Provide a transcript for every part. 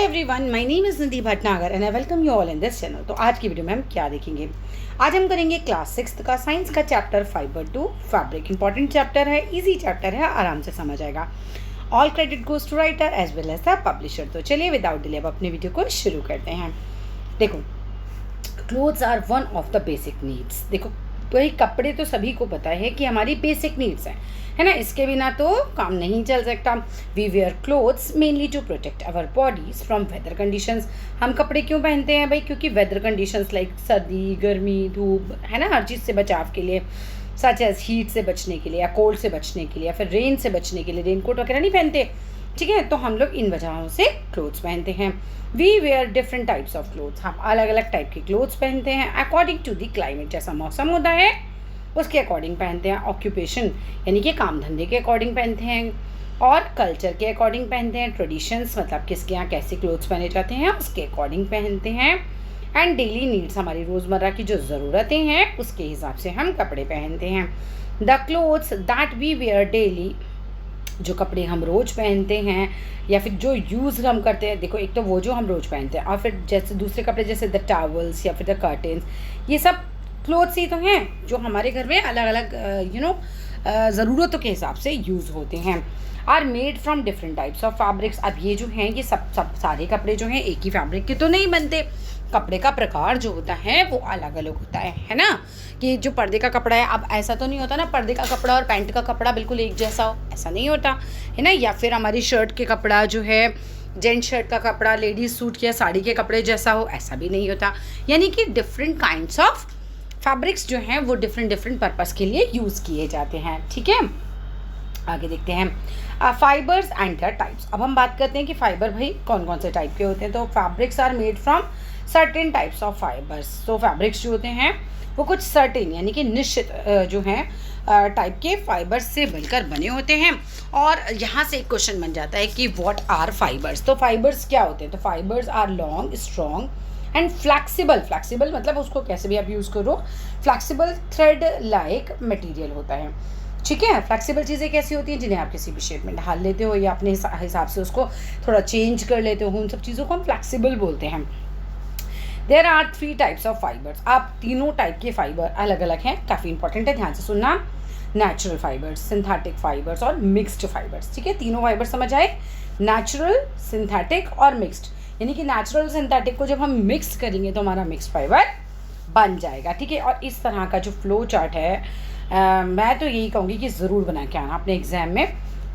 Everyone, my name is Nidhi Bhatnagar and I welcome you all in this channel. तो आज की video में हम क्या देखेंगे? आज हम करेंगे क्लास 6 का साइंस का chapter fibre to fabric. Important chapter है, इजी चैप्टर है, आराम से समझ आएगा। All credit goes to writer as well as the publisher. तो चलिए विदाउट डिले अब अपने वीडियो को शुरू करते हैं। देखो, clothes are one of the basic needs. देखो, वही कपड़े तो सभी को पता है कि हमारी बेसिक नीड्स हैं, है ना। इसके बिना तो काम नहीं चल सकता। We wear clothes mainly to protect our bodies from weather conditions. हम कपड़े क्यों पहनते हैं भाई? क्योंकि वेदर कंडीशंस लाइक सर्दी, गर्मी, धूप, है ना, हर चीज़ से बचाव के लिए, सच एज हीट से बचने के लिए या कोल्ड से बचने के लिए या फिर रेन से बचने के लिए रेनकोट वगैरह नहीं पहनते, ठीक है। तो हम लोग इन वजहों से क्लोथ्स पहनते हैं। We wear different types of clothes. हम अलग अलग टाइप के क्लोथ्स पहनते हैं अकॉर्डिंग टू द क्लाइमेट। जैसा मौसम होता है उसके अकॉर्डिंग पहनते हैं। ऑक्यूपेशन यानी कि काम धंधे के अकॉर्डिंग पहनते हैं, और कल्चर के अकॉर्डिंग पहनते हैं। ट्रेडिशंस मतलब किसके यहाँ कैसे क्लोथ्स पहने जाते हैं उसके अकॉर्डिंग पहनते हैं। एंड डेली नीड्स, हमारी रोज़मर्रा की जो ज़रूरतें हैं उसके हिसाब से हम कपड़े पहनते हैं। The clothes that we wear daily, जो कपड़े हम रोज़ पहनते हैं या फिर जो यूज़ हम करते हैं। देखो, एक तो वो जो हम रोज़ पहनते हैं, और फिर जैसे दूसरे कपड़े जैसे द टॉवल्स या फिर द कर्टेंस, ये सब क्लोथ्स ही तो हैं जो हमारे घर में अलग अलग ज़रूरतों के हिसाब से यूज़ होते हैं। Are made from different types of fabrics. अब ये जो हैं ये सब सारे कपड़े जो हैं एक ही फैब्रिक के तो नहीं बनते। कपड़े का प्रकार जो होता है वो अलग अलग होता है ना। कि जो पर्दे का कपड़ा है, अब ऐसा तो नहीं होता ना पर्दे का कपड़ा और पैंट का कपड़ा बिल्कुल एक जैसा हो, ऐसा नहीं होता है ना। या फिर हमारी शर्ट के कपड़ा जो है, जेंट्स शर्ट का कपड़ा लेडीज़ सूट या साड़ी के कपड़े जैसा हो, ऐसा भी नहीं होता। यानी कि डिफरेंट काइंड्स ऑफ फैब्रिक्स जो हैं वो डिफरेंट पर्पज़ के लिए यूज़ किए जाते हैं, ठीक है। आगे देखते हैं फाइबर्स एंड देयर टाइप्स। अब हम बात करते हैं कि फाइबर भाई कौन कौन से टाइप के होते हैं। तो fabrics are made from certain types of fibres. तो फैब्रिक्स जो होते हैं वो कुछ सर्टेन यानी कि निश्चित जो हैं टाइप के फाइबर्स से बनकर बने होते हैं। और यहाँ से एक क्वेश्चन बन जाता है कि व्हाट आर फाइबर्स। तो फाइबर्स क्या होते हैं? तो fibres are long, strong and flexible. Flexible मतलब उसको कैसे भी आप यूज़ करो। फ्लैक्सिबल थ्रेड लाइक मटेरियल होता है, ठीक है। फ्लैक्सिबल चीज़ें कैसी होती हैं? जिन्हें आप किसी भी शेप में ढाल लेते हो या अपने हिसाब से उसको थोड़ा चेंज कर लेते हो, उन सब चीज़ों को हम फ्लैक्सिबल बोलते हैं। There are 3 types of fibres. आप तीनों टाइप के फाइबर अलग अलग हैं, काफ़ी इंपॉर्टेंट है, ध्यान से सुनना। नेचुरल फाइबर्स, सिंथेटिक फाइबर्स और मिक्स्ड फाइबर्स, ठीक है। तीनों फाइबर समझ आए, नेचुरल, सिंथेटिक और मिक्स्ड। यानी कि नेचुरल सिंथेटिक को जब हम मिक्स करेंगे तो हमारा मिक्स्ड फाइबर बन जाएगा, ठीक है। और इस तरह का जो फ्लो चार्ट है मैं तो यही कहूँगी कि ज़रूर बना के आना, अपने एग्जाम में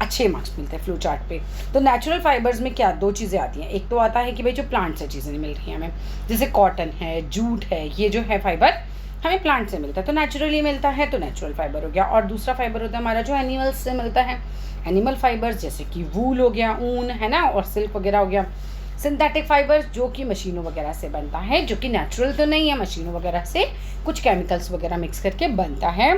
अच्छे मार्क्स मिलते हैं फ्लो चार्ट पे। तो नेचुरल फाइबर्स में क्या 2 चीज़ें आती हैं। एक तो आता है कि भाई जो प्लांट से चीज़ें मिल रही हैं हमें, जैसे कॉटन है, जूट है, ये जो है फाइबर हमें प्लांट से मिलता है तो नेचुरली मिलता है, तो नेचुरल फाइबर हो गया। और दूसरा फाइबर होता है हमारा जो एनिमल्स से मिलता है, एनिमल फाइबर्स जैसे कि वूल हो गया, ऊन, है ना, और सिल्क वगैरह हो गया। सिंथेटिक फाइबर्स जो कि मशीनों वगैरह से बनता है, जो कि नेचुरल तो नहीं है, मशीनों वगैरह से कुछ केमिकल्स वगैरह मिक्स करके बनता है।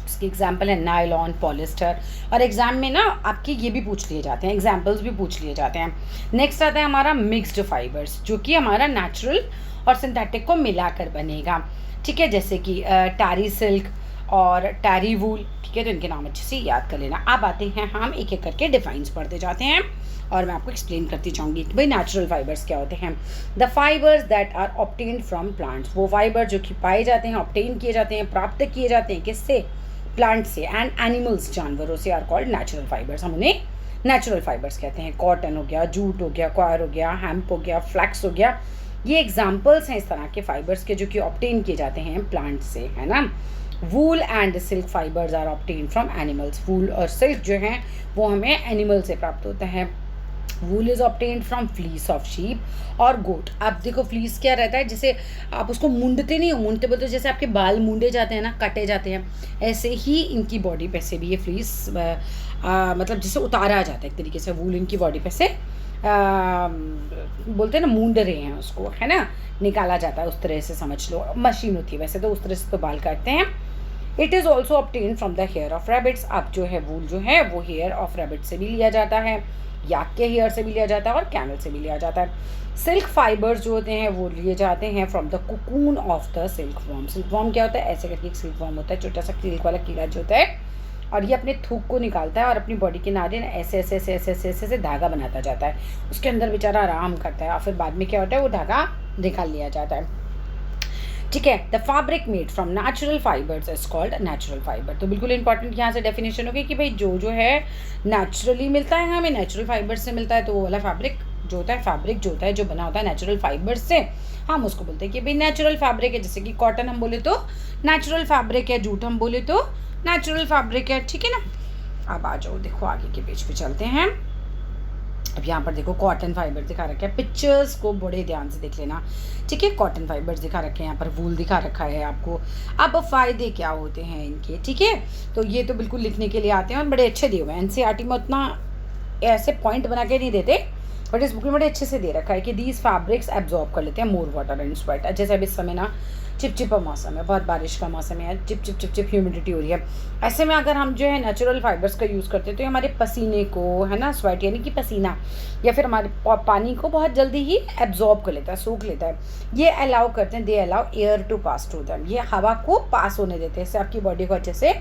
उसकी एग्जाम्पल है नायलॉन, पॉलिस्टर। और एग्जाम में ना आपके ये भी पूछ लिए जाते हैं, एग्जाम्पल्स भी पूछ लिए जाते हैं। नेक्स्ट आता है हमारा मिक्स्ड फाइबर्स, जो कि हमारा नेचुरल और सिंथेटिक को मिलाकर बनेगा, ठीक है। जैसे कि टैरी सिल्क और टैरी वूल, ठीक है। तो इनके नाम अच्छे से याद कर लेना। अब आते हैं हम एक एक करके डिफाइंस पढ़ते जाते हैं और मैं आपको एक्सप्लेन करती जाऊंगी कि भाई नेचुरल फाइबर्स क्या होते हैं। The fibres that are obtained from plants. वो फाइबर जो कि पाए जाते हैं, ऑब्टेन किए जाते हैं, प्राप्त किए जाते हैं किससे? प्लांट से। एंड एनिमल्स, जानवरों से, आर कॉल्ड नेचुरल फाइबर्स। हम उन्हें नेचुरल फाइबर्स कहते हैं। कॉटन हो गया, जूट हो गया, कॉयर हो गया, हेम्प हो गया, फ्लैक्स हो गया, ये एग्जाम्पल्स हैं इस तरह के फाइबर्स के जो कि ऑब्टेन किए जाते हैं प्लांट से, है ना। Wool and silk fibres are obtain from animals. Wool और सिल्क जो हैं वो हमें एनिमल से प्राप्त होता है। Wool is obtained from fleece of sheep और गोट। अब देखो फ्लीस क्या रहता है, जैसे आप उसको मूंदते नहीं हो, मूंदते बोलते जैसे आपके बाल मूंदे जाते हैं ना, काटे जाते हैं, ऐसे ही इनकी बॉडी पे से भी ये फ्लीस मतलब जिसे उतारा जाता है एक तरीके से, वूल इनकी बॉडी पे से बोलते हैं ना, मूंद रहे हैं उसको, है ना, निकाला जाता है, उस तरह से समझ लो। मशीन होती है वैसे तो, उस तरह से तो बाल काटते हैं। It is also obtain from the hair of rabbits. अब जो है वूल जो है वो हेयर ऑफ रैबिट से भी लिया जाता है, याक के हेयर से भी लिया जाता है और कैमल से भी लिया जाता है। सिल्क फाइबर्स जो होते हैं वो लिए जाते हैं from the cocoon of the silk worm. Silk worm क्या होता है? ऐसे करके एक सिल्क वॉर्म होता है, छोटा सा सिल्क वाला कीड़ा जो होता है, और ये अपने थूक को निकालता है और अपनी बॉडी के किनारे ना ऐसे ऐसे ऐसे ऐसे ऐसे ऐसे धागा बनाता जाता है, उसके अंदर बेचारा आराम करता है और फिर बाद में क्या होता है वो धागा निकाल लिया जाता है। ठीक है, the fabric made from natural fibres is called natural fibre. तो बिल्कुल इंपॉर्टेंट यहाँ से डेफिनेशन होगी कि भाई जो है नेचुरली मिलता है, हमें नेचुरल फाइबर से मिलता है, तो वो वाला फैब्रिक जो होता है, फैब्रिक जो होता है जो बना होता है नेचुरल फाइबर से, हम उसको बोलते हैं कि भाई नेचुरल फैब्रिक है। जैसे कि कॉटन हम बोले तो नेचुरल फैब्रिक है, जूट हम बोले तो नेचुरल फैब्रिक है। ठीक है ना, अब आ जाओ, देखो आगे के पेज पे चलते हैं। अब यहाँ पर देखो कॉटन फाइबर दिखा रखा है, पिक्चर्स को बड़े ध्यान से देख लेना। ठीक है, कॉटन फाइबर्स दिखा रखे हैं, यहाँ पर वूल दिखा रखा है आपको। अब फ़ायदे क्या होते हैं इनके, ठीक है, तो ये तो बिल्कुल लिखने के लिए आते हैं और बड़े अच्छे दिए हुए हैं। एनसीईआरटी में उतना ऐसे पॉइंट बना के नहीं देते, बट इस बुक में बड़े अच्छे से दे रखा है कि दीज फैब्रिक्स एब्जॉर्ब कर लेते हैं मोर वाटर एंड स्वेट। जैसे अभी इस समय ना चिपचिपा मौसम है, बहुत बारिश का मौसम है, chip chip chip chip humidity हो रही है, ऐसे में अगर हम जो है नेचुरल फाइबर्स का यूज़ करते हैं तो ये हमारे पसीने को, है ना, स्वेट यानी कि पसीना या फिर हमारे पानी को बहुत जल्दी ही एब्जॉर्ब कर लेता है, सूख लेता है। ये अलाउ करते हैं, they allow air to pass through them, ये हवा को पास होने देते हैं, इससे आपकी बॉडी को अच्छे से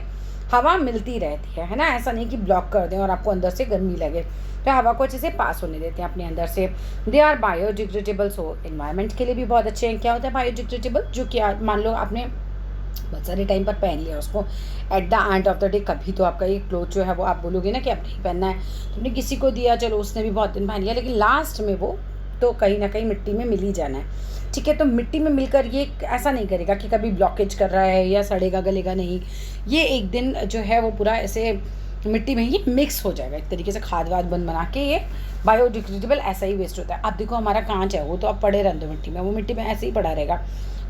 हवा मिलती रहती है ना, ऐसा नहीं कि ब्लॉक कर दें और आपको अंदर से गर्मी लगे, तो हवा को अच्छे से पास होने देते हैं अपने अंदर से। They are biodegradable, so environment के लिए भी बहुत अच्छे हैं। क्या होता है बायोडिग्रेडेबल, जो कि मान लो आपने बहुत सारे टाइम पर पहन लिया उसको, at the end of the day कभी तो आपका ये क्लोथ जो है वो आप बोलोगे ना कि अब नहीं पहनना है, तुमने किसी को दिया, चलो उसने भी बहुत दिन पहन लिया, लेकिन लास्ट में वो तो कहीं ना कहीं मिट्टी में मिल ही जाना है। ठीक है, तो मिट्टी में मिलकर ये ऐसा नहीं करेगा कि कभी ब्लॉकेज कर रहा है या सड़ेगा गलेगा नहीं, ये एक दिन जो है वो पूरा ऐसे मिट्टी में ही मिक्स हो जाएगा, एक तरीके से खाद वाद बना के ये बायोडिग्रेडेबल ऐसा ही वेस्ट होता है। अब देखो हमारा कांच है, वो तो अब पड़े रहने दो मिट्टी में, वो मिट्टी में ऐसे ही पड़ा रहेगा।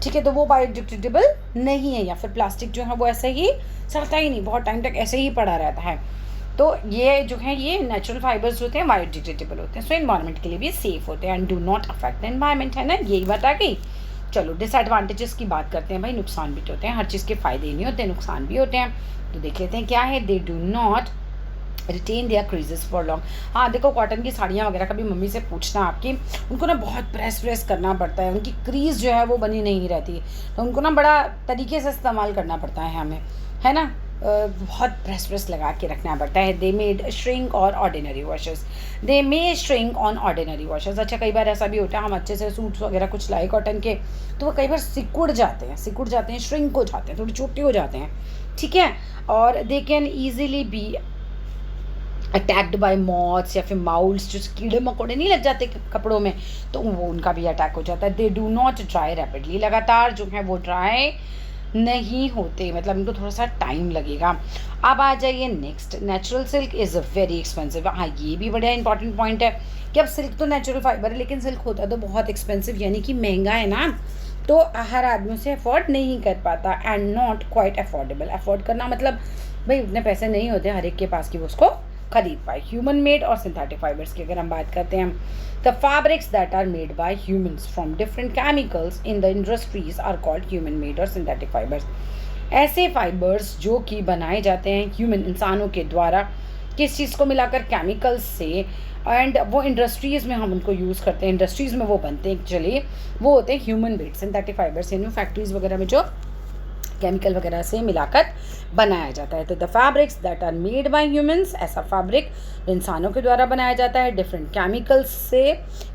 ठीक है, तो वो बायोडिग्रेडेबल नहीं है, या फिर प्लास्टिक जो है वो ऐसे ही सड़ता ही नहीं, बहुत टाइम तक ऐसे ही पड़ा रहता है। तो ये जो है ये नेचुरल फाइबर्स होते हैं, बायोडिग्रेडेबल होते हैं, सो एनवायरनमेंट के लिए भी सेफ होते हैं and do not affect the environment, है ना, यही बात आ गई। चलो डिसएडवांटेजेस की बात करते हैं भाई, नुकसान भी तो होते हैं, हर चीज़ के फ़ायदे नहीं होते, नुकसान भी होते हैं, तो देख लेते हैं क्या है। They do not retain their creases for long. हाँ देखो, कॉटन की साड़ियाँ वगैरह कभी मम्मी से पूछना आपकी, उनको ना बहुत प्रेस करना पड़ता है, उनकी क्रीज जो है वो बनी नहीं रहती, तो उनको ना बड़ा तरीके से इस्तेमाल करना पड़ता है हमें, है ना, बहुत प्रेस लगा के रखना पड़ता है। दे मेड श्रिंक और ordinary washes, they may shrink on ordinary washes. अच्छा, कई बार ऐसा भी होता है हम अच्छे से सूट्स वगैरह कुछ लाए कॉटन के, तो वो कई बार सिकुड़ जाते हैं, श्रिंक हो जाते हैं, थोड़ी छोटे हो जाते हैं। ठीक है, और they can easily B attacked by moths या फिर माउल्स, जो कीड़े मकोड़े नहीं लग जाते कपड़ों में, तो वो उनका भी अटैक हो जाता है। They do not dry rapidly, लगातार जो है वो ड्राई नहीं होते, मतलब इनको थोड़ा सा टाइम लगेगा। अब आ जाइए next, natural silk is very expensive. हाँ, ये भी बड़ा इंपॉर्टेंट पॉइंट है कि अब सिल्क तो नेचुरल फाइबर है, लेकिन सिल्क होता तो बहुत एक्सपेंसिव, यानी कि महंगा है ना, तो हर आदमी उसे अफोर्ड नहीं कर पाता, and not quite affordable. Afford करना मतलब भाई उतने पैसे नहीं होते हर एक के पास कि वो उसको खरीद पाए। ह्यूमन मेड और सिंथेटिक फाइबर्स की अगर हम बात करते हैं, the fabrics that are made by humans from different chemicals in the industries are called human made और सिंथेटिक फाइबर्स। ऐसे फाइबर्स जो कि बनाए जाते हैं ह्यूमन, इंसानों के द्वारा, किस चीज़ को मिलाकर, केमिकल्स से, एंड वो इंडस्ट्रीज़ में हम उनको यूज़ करते हैं, इंडस्ट्रीज़ में वो बनते हैं, चलिए वो होते हैं ह्यूमन मेड। सिंथेटिक फाइबर्स यानी फैक्ट्रीज़ वगैरह में जो केमिकल वगैरह से मिलाकर बनाया जाता है। तो the fabrics that are made by humans, ऐसा फैब्रिक इंसानों के द्वारा बनाया जाता है डिफरेंट केमिकल्स से,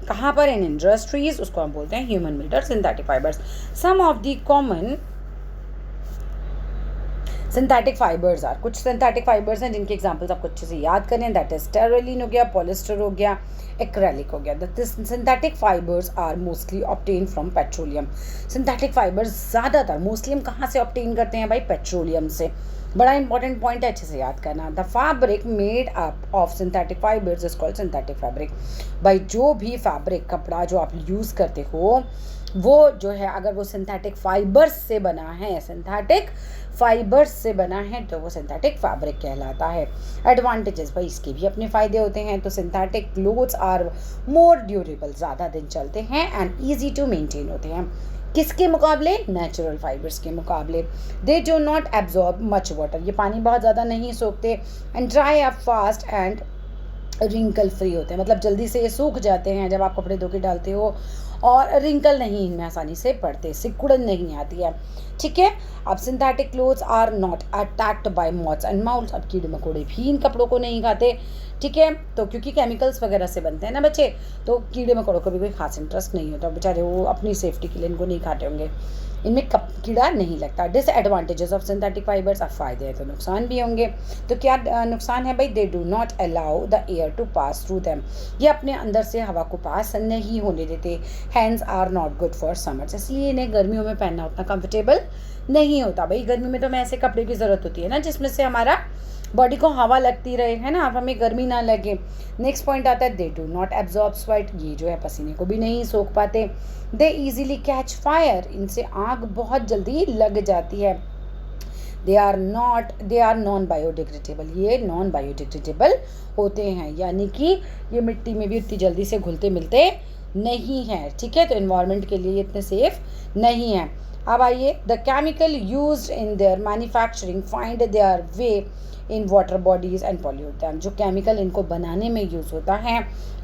कहाँ पर, इन इंडस्ट्रीज, उसको हम बोलते हैं ह्यूमन मेड और synthetic fibres. Some of the common synthetic fibres are, कुछ सिंथेटिक फाइबर्स हैं जिनके एग्जांपल्स आपको अच्छे से याद करें, दैट इज स्टेरोलिन हो गया, पॉलिस्टर हो गया, एक्रेलिक हो गया। The synthetic fibres are mostly obtain from petroleum. Synthetic fibres ज़्यादातर मोस्टली हम कहाँ से ऑब्टेन करते हैं भाई, पेट्रोलियम से। बड़ा इंपॉर्टेंट पॉइंट है, अच्छे से याद करना। The fabric made up of synthetic fibres is called synthetic fabric. भाई जो भी फैब्रिक, कपड़ा जो आप यूज़ करते हो, वो जो है अगर वो सिंथेटिक फाइबर्स से बना है, सिंथेटिक फाइबर्स से बना है, तो वो सिंथेटिक फैब्रिक कहलाता है। एडवांटेजेस, भाई इसके भी अपने फ़ायदे होते हैं। तो synthetic clothes are more durable, ज़्यादा दिन चलते हैं, एंड ईजी टू मेंटेन होते हैं, किसके मुकाबले, नेचुरल फाइबर्स के मुकाबले। They do not absorb much water, ये पानी बहुत ज़्यादा नहीं सोखते, and dry up fast and wrinkle free होते हैं, मतलब जल्दी से ये सूख जाते हैं जब आप कपड़े धो के डालते हो, और रिंकल नहीं इनमें आसानी से पड़ते, सिकुड़न नहीं आती है। ठीक है। अब synthetic clothes are not attacked by moths and moulds, अब कीड़े मकोड़े भी इन कपड़ों को नहीं खाते। ठीक है। तो क्योंकि केमिकल्स वगैरह से बनते हैं ना बच्चे, तो कीड़े मकोड़ों को भी कोई खास इंटरेस्ट नहीं होता, बेचारे वो अपनी सेफ्टी के लिए इनको नहीं खाते होंगे, इनमें कीड़ा नहीं लगता। डिसएडवांटेजेस ऑफ सिंथेटिक फाइबर्स, अब फायदे हैं तो नुकसान भी होंगे। तो क्या नुकसान है भाई? They do not allow the air to pass through them, ये अपने अंदर से हवा को पास नहीं होने देते। Hands are not good for summers, इसलिए इन्हें गर्मियों में पहनना उतना कंफर्टेबल नहीं होता। भाई गर्मी में तो हमें ऐसे कपड़े की ज़रूरत होती है ना जिसमें से हमारा बॉडी को हवा लगती रहे, है ना, अब हमें गर्मी ना लगे। नेक्स्ट पॉइंट आता है they do not absorb sweat, ये जो है पसीने को भी नहीं सोख पाते। दे इजीली कैच फायर, इनसे आग बहुत जल्दी लग जाती है। दे आर नॉन बायोडिग्रेडेबल, ये नॉन बायोडिग्रेडेबल होते हैं, यानी कि ये मिट्टी में भी इतनी जल्दी से घुलते मिलते नहीं हैं। ठीक है। तो इन्वायरमेंट के लिए इतने सेफ नहीं है। अब आइए, the chemical used in their manufacturing find their way in water bodies and pollute them, जो केमिकल इनको बनाने में यूज़ होता है,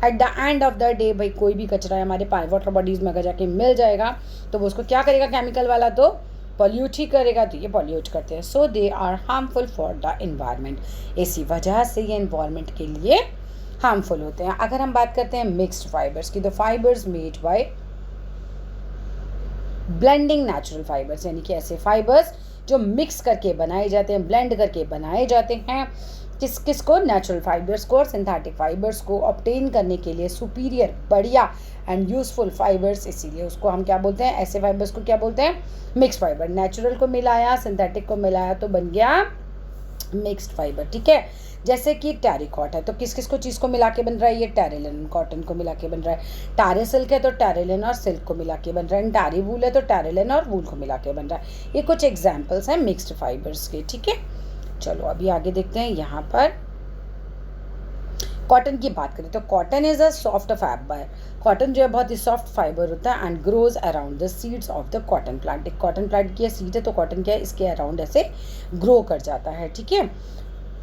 at the end of the day भाई कोई भी कचरा हमारे वाटर बॉडीज़ में अगर जाके मिल जाएगा तो वो उसको क्या करेगा केमिकल वाला, तो पॉल्यूट ही करेगा। तो ये पॉल्यूट करते हैं। So they are harmful for the environment, इसी वजह से ये इन्वायरमेंट के लिए हार्मफुल होते हैं। अगर हम बात करते हैं मिक्स्ड फाइबर्स की, तो fibres made by blending natural fibres, यानी कि ऐसे फाइबर्स जो मिक्स करके बनाए जाते हैं, ब्लेंड करके बनाए जाते हैं, किसको? नेचुरल फाइबर्स को और सिंथेटिक फाइबर्स को ऑब्टेन करने के लिए सुपीरियर, बढ़िया एंड यूजफुल फाइबर्स, इसीलिए उसको हम क्या बोलते हैं? ऐसे फाइबर्स को क्या बोलते हैं? Mix fibre. नेचुरल को मिलाया, सिंथेटिक को मिलाया तो बन गया मिक्स्ड फाइबर। ठीक है। जैसे कि टेरिकॉट है, तो किस किस को चीज़ को मिला के बन रहा है? ये टेरिलिन कॉटन को मिला के बन रहा है। टारे सिल्क है तो टेरिलिन और सिल्क को मिला के बन रहा है। टारी वूल है तो टेरिलिन और वूल को मिला के बन रहा है। ये कुछ एग्जाम्पल्स हैं मिक्स्ड फाइबर्स के। ठीक है। चलो अभी आगे देखते हैं। यहाँ पर कॉटन की बात करें तो cotton is a soft fibre, cotton जो है बहुत ही सॉफ्ट फाइबर होता है, and grows around the seeds of the cotton plant. एक कॉटन प्लांट की सीड है तो कॉटन क्या है? इसके अराउंड ऐसे ग्रो कर जाता है। ठीक है।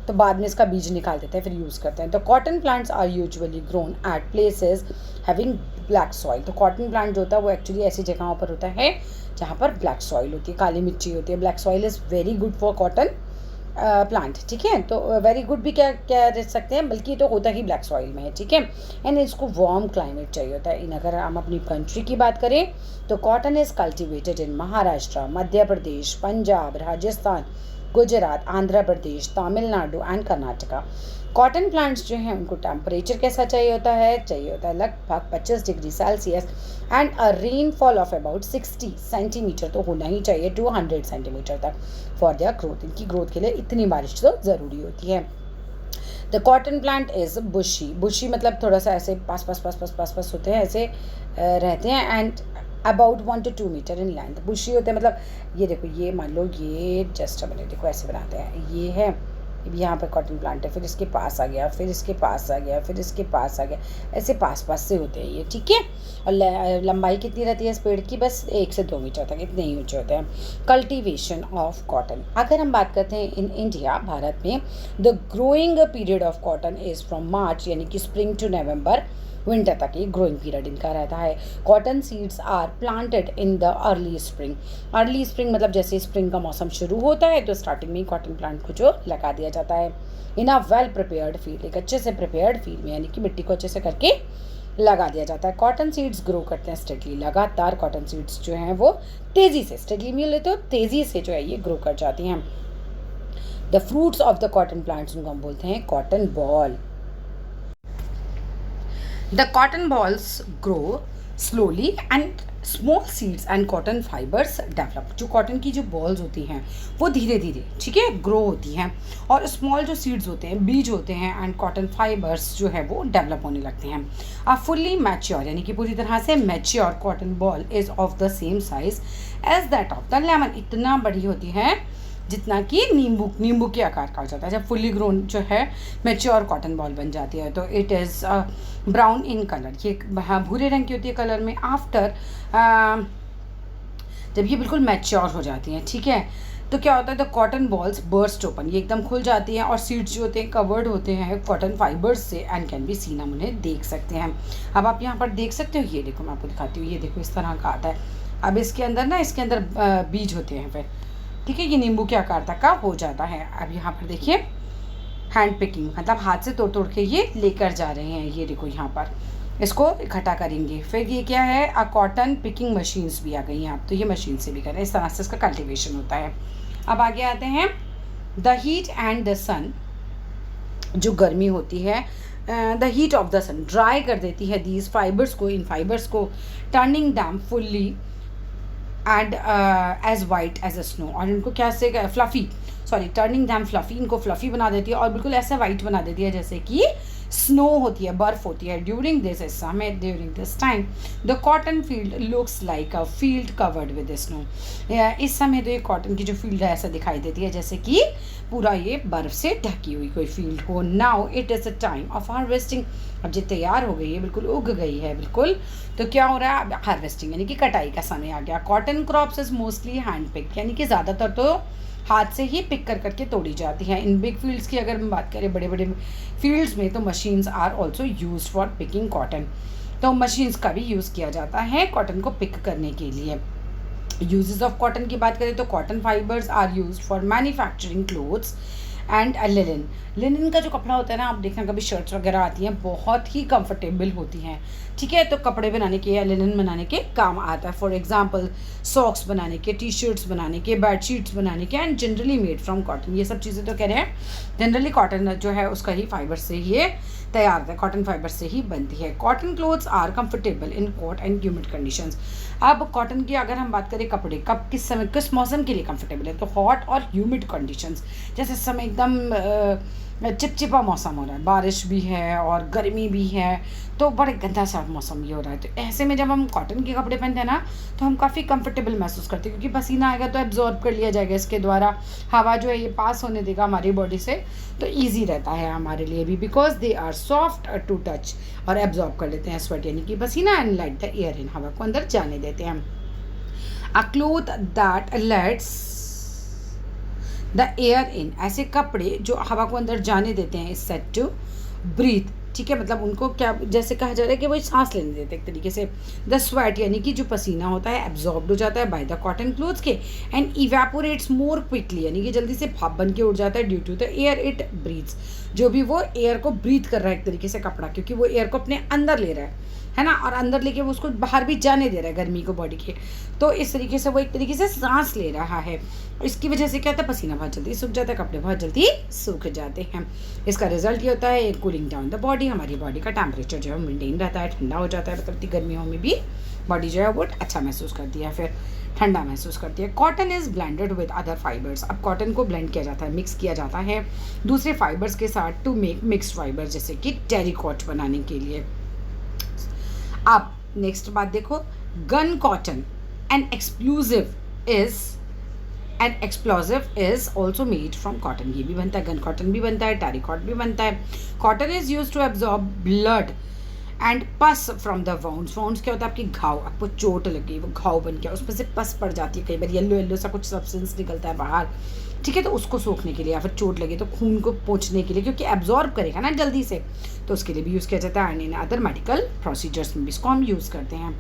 तो बाद में इसका बीज निकाल देते हैं, फिर यूज़ करते हैं। तो cotton plants are usually grown at places having black soil, तो कॉटन प्लांट जो होता है वो एक्चुअली ऐसी जगहों पर होता है जहाँ पर ब्लैक सॉइल होती है, काली मिट्टी होती है। Black soil is very good for cotton plant. ठीक है। तो वेरी गुड भी क्या क्या रह सकते हैं, बल्कि तो होता ही ब्लैक सॉइल में है। ठीक है। एंड इसको वार्म क्लाइमेट चाहिए होता है। इन अगर हम अपनी कंट्री की बात करें तो cotton is cultivated in Maharashtra, Madhya Pradesh, Punjab, Rajasthan, Gujarat, Andhra Pradesh, Tamil Nadu and Karnataka. Cotton plants जो हैं उनको टेम्परेचर कैसा चाहिए होता है? चाहिए होता है लगभग 25 degree Celsius and a rainfall of about 60 centimetre तो होना ही चाहिए 200 सेंटीमीटर तक फॉर देयर ग्रोथ। इनकी ग्रोथ के लिए इतनी बारिश तो ज़रूरी होती है। द कॉटन प्लांट इज़ बुशी, बुशी मतलब थोड़ा सा ऐसे पास पास पास पास पास पास होते हैं, ऐसे रहते हैं, and about 1 to 2 metre in length. Bushy होते हैं मतलब ये देखो, ये मान लो ये जस्ट मैंने देखो ऐसे बनाते हैं, ये है यहाँ पे कॉटन प्लांट है, फिर इसके पास आ गया, फिर इसके पास आ गया, फिर इसके पास आ गया, ऐसे पास पास से होते हैं ये। ठीक है। और लंबाई कितनी रहती है इस पेड़ की? बस 1 से 2 मीटर तक, इतने ही ऊँचे होते हैं। कल्टीवेशन ऑफ कॉटन, अगर हम बात करते हैं इन इंडिया, भारत में, the growing period of cotton is from March यानी कि स्प्रिंग टू नवंबर, विंटर तक ये ग्रोइंग पीरियड इनका रहता है। Cotton seeds are planted in the early spring, early spring मतलब जैसे स्प्रिंग का मौसम शुरू होता है तो स्टार्टिंग में ही कॉटन प्लांट को जो लगा दिया जाता है इन अ वेल प्रिपेयर्ड फील्ड, एक अच्छे से प्रिपेयर्ड फील्ड में, यानी कि मिट्टी को अच्छे से करके लगा दिया जाता है। कॉटन सीड्स ग्रो करते हैं स्टेडली, लगातार कॉटन सीड्स जो हैं वो तेज़ी से, स्टेडली मिल लेते हो तेज़ी से जो है ये ग्रो कर जाती हैं। The fruits of the cotton plants उनको हम बोलते हैं cotton ball. The cotton balls grow slowly and small seeds and cotton fibers develop। जो कॉटन की जो बॉल्स होती हैं वो धीरे धीरे, ठीक है, ग्रो होती हैं, और स्मॉल जो सीड्स होते हैं, बीज होते हैं, एंड कॉटन फाइबर्स जो है वो डेवलप होने लगते हैं। अ फुल्ली मैच्योर यानी कि पूरी तरह से mature cotton ball is of the same size as that of the lemon, इतना बड़ी होती है जितना कि नींबू के आकार का हो जाता है। जब फुल्ली ग्रोन जो है मैच्योर कॉटन बॉल बन जाती है तो it is brown in colour, ये भूरे रंग की होती है कलर में। आफ्टर जब ये बिल्कुल मैच्योर हो जाती हैं, ठीक है, तो क्या होता है, the cotton balls burst open, ये एकदम खुल जाती हैं और सीड्स जो होते हैं कवर्ड होते हैं कॉटन फाइबर्स से एंड कैन बी सीन, हम उन्हें देख सकते हैं। अब आप यहाँ पर देख सकते हो, ये देखो मैं आपको दिखाती हूँ, ये देखो इस तरह का आता है। अब इसके अंदर ना, इसके अंदर बीज होते हैं फिर, ठीक है, ये नींबू के आकार तक का हो जाता है। अब यहाँ पर देखिए हैंड पिकिंग, मतलब हाथ से तोड़ तोड़ के ये लेकर जा रहे हैं, ये देखो यहाँ पर इसको इकट्ठा करेंगे। फिर ये क्या है, कॉटन पिकिंग मशीन्स भी आ गई हैं, आप तो ये मशीन से भी करें, इस तरह से इसका कल्टीवेशन होता है। अब आगे आते हैं, the heat and the sun, जो गर्मी होती है, the heat of the sun dry कर देती है दीज फाइबर्स को, इन फाइबर्स को, turning them fully and as white as a snow, और इनको क्या से fluffy, sorry turning them fluffy, इनको फ्लफ़ी बना देती है और बिल्कुल ऐसा वाइट बना देती है जैसे कि स्नो होती है, बर्फ़ होती है। ड्यूरिंग दिस समय, during this time the cotton field looks like a field covered with snow, इस समय तो ये कॉटन की जो फील्ड है ऐसा दिखाई देती है जैसे कि पूरा ये बर्फ़ से ढकी हुई कोई फील्ड हो। Now it is a time of harvesting, अब ये तैयार हो गई है, बिल्कुल उग गई है बिल्कुल, तो क्या हो रहा है, हार्वेस्टिंग यानी कि कटाई का समय आ गया। Cotton crops is mostly hand pick, यानी कि ज़्यादातर तो हाथ से ही पिक कर करके तोड़ी जाती हैं। इन बिग फील्ड्स की अगर हम बात करें, बड़े बड़े फील्ड्स में, तो machines are also use for picking cotton, तो मशीन्स का भी यूज़ किया जाता है कॉटन को पिक करने के लिए। यूजेस ऑफ कॉटन की बात करें तो cotton fibres are use for manufacturing clothes and linen, linen का जो कपड़ा होता है ना, आप देखना कभी शर्ट्स वगैरह आती हैं बहुत ही कंफर्टेबल होती हैं, ठीक है, तो कपड़े बनाने के या लिनन बनाने के काम आता है। फॉर एग्जांपल सॉक्स बनाने के, टी शर्ट्स बनाने के, बेड शीट्स बनाने के, and generally made from cotton, ये सब चीज़ें तो कह रहे हैं जनरली कॉटन जो है उसका ही फाइबर से ये तैयार होता है, कॉटन फाइबर से ही बनती है। Cotton clothes are comfortable in hot and humid conditions, अब कॉटन की अगर हम बात करें कपड़े कब किस समय किस मौसम के लिए कंफर्टेबल है, तो हॉट और ह्यूमिड कंडीशंस, जैसे इस समय एकदम चिपचिपा मौसम हो रहा है, बारिश भी है और गर्मी भी है, तो बड़े गंदा सा मौसम ये हो रहा है, तो ऐसे में जब हम कॉटन के कपड़े पहनते हैं ना, तो हम काफ़ी कंफर्टेबल महसूस करते हैं, क्योंकि पसीना आएगा तो एब्जॉर्ब कर लिया जाएगा, इसके द्वारा हवा जो है ये पास होने देगा हमारी बॉडी से, तो ईजी रहता है हमारे लिए भी, because they are soft to touch, और एब्जॉर्ब कर लेते हैं स्वेट यानी कि पसीना, and let the air in, हवा को अंदर जाने देते हैं। A cloth that lets the air in, ऐसे कपड़े जो हवा को अंदर जाने देते हैं, इज सेट टू ब्रीथ, ठीक है, मतलब उनको क्या जैसे कहा जा रहा है कि वो सांस लेने देते हैं एक तरीके से। द स्वेट यानी कि जो पसीना होता है एब्जॉर्ब्ड हो जाता है बाय द कॉटन क्लोथ्स के, एंड इवेपोरेट्स मोर क्विकली, यानी कि जल्दी से भाप बन के उड़ जाता है, due to the air it breathes, जो भी वो एयर को ब्रीथ कर रहा है एक तरीके से कपड़ा, क्योंकि वो एयर को अपने अंदर ले रहा है ना, और अंदर लेके वो उसको बाहर भी जाने दे रहा है गर्मी को बॉडी के, तो इस तरीके से वो एक तरीके से सांस ले रहा है। इसकी वजह से क्या होता है, पसीना बहुत जल्दी सूख जाता है, कपड़े बहुत जल्दी सूख जाते हैं। इसका रिजल्ट ये होता है कूलिंग डाउन द बॉडी, हमारी बॉडी का टेम्परेचर जो है मेंटेन रहता है, ठंडा हो जाता है, मतलब इतनी गर्मियों में भी बॉडी जो है वो अच्छा महसूस करती है, फिर ठंडा महसूस करती है। Cotton is blended with other fibres, अब कॉटन को ब्लेंड किया जाता है, मिक्स किया जाता है दूसरे फाइबर्स के साथ टू मेक मिक्स्ड फाइबर, जैसे कि टेरिकॉट बनाने के लिए। अब नेक्स्ट बात देखो, gun cotton and explosive is also made from cotton, ये भी बनता है, गन कॉटन भी बनता है, टेरिकॉट भी बनता है। Cotton is use to absorb blood and pus from the wounds, wounds क्या होता है, आपकी घाव, आपको चोट लगी, वो घाव बन गया, उसमें से पस पड़ जाती है, कई बार येलो येलो सा कुछ सब्सटेंस निकलता है बाहर, ठीक है, तो उसको सोखने के लिए, या फिर चोट लगे तो खून को पोंछने के लिए, क्योंकि एब्जॉर्ब करेगा ना जल्दी से, तो उसके लिए भी यूज़ किया जाता है, and in other medical procedures में भी इसको हम यूज़ करते हैं।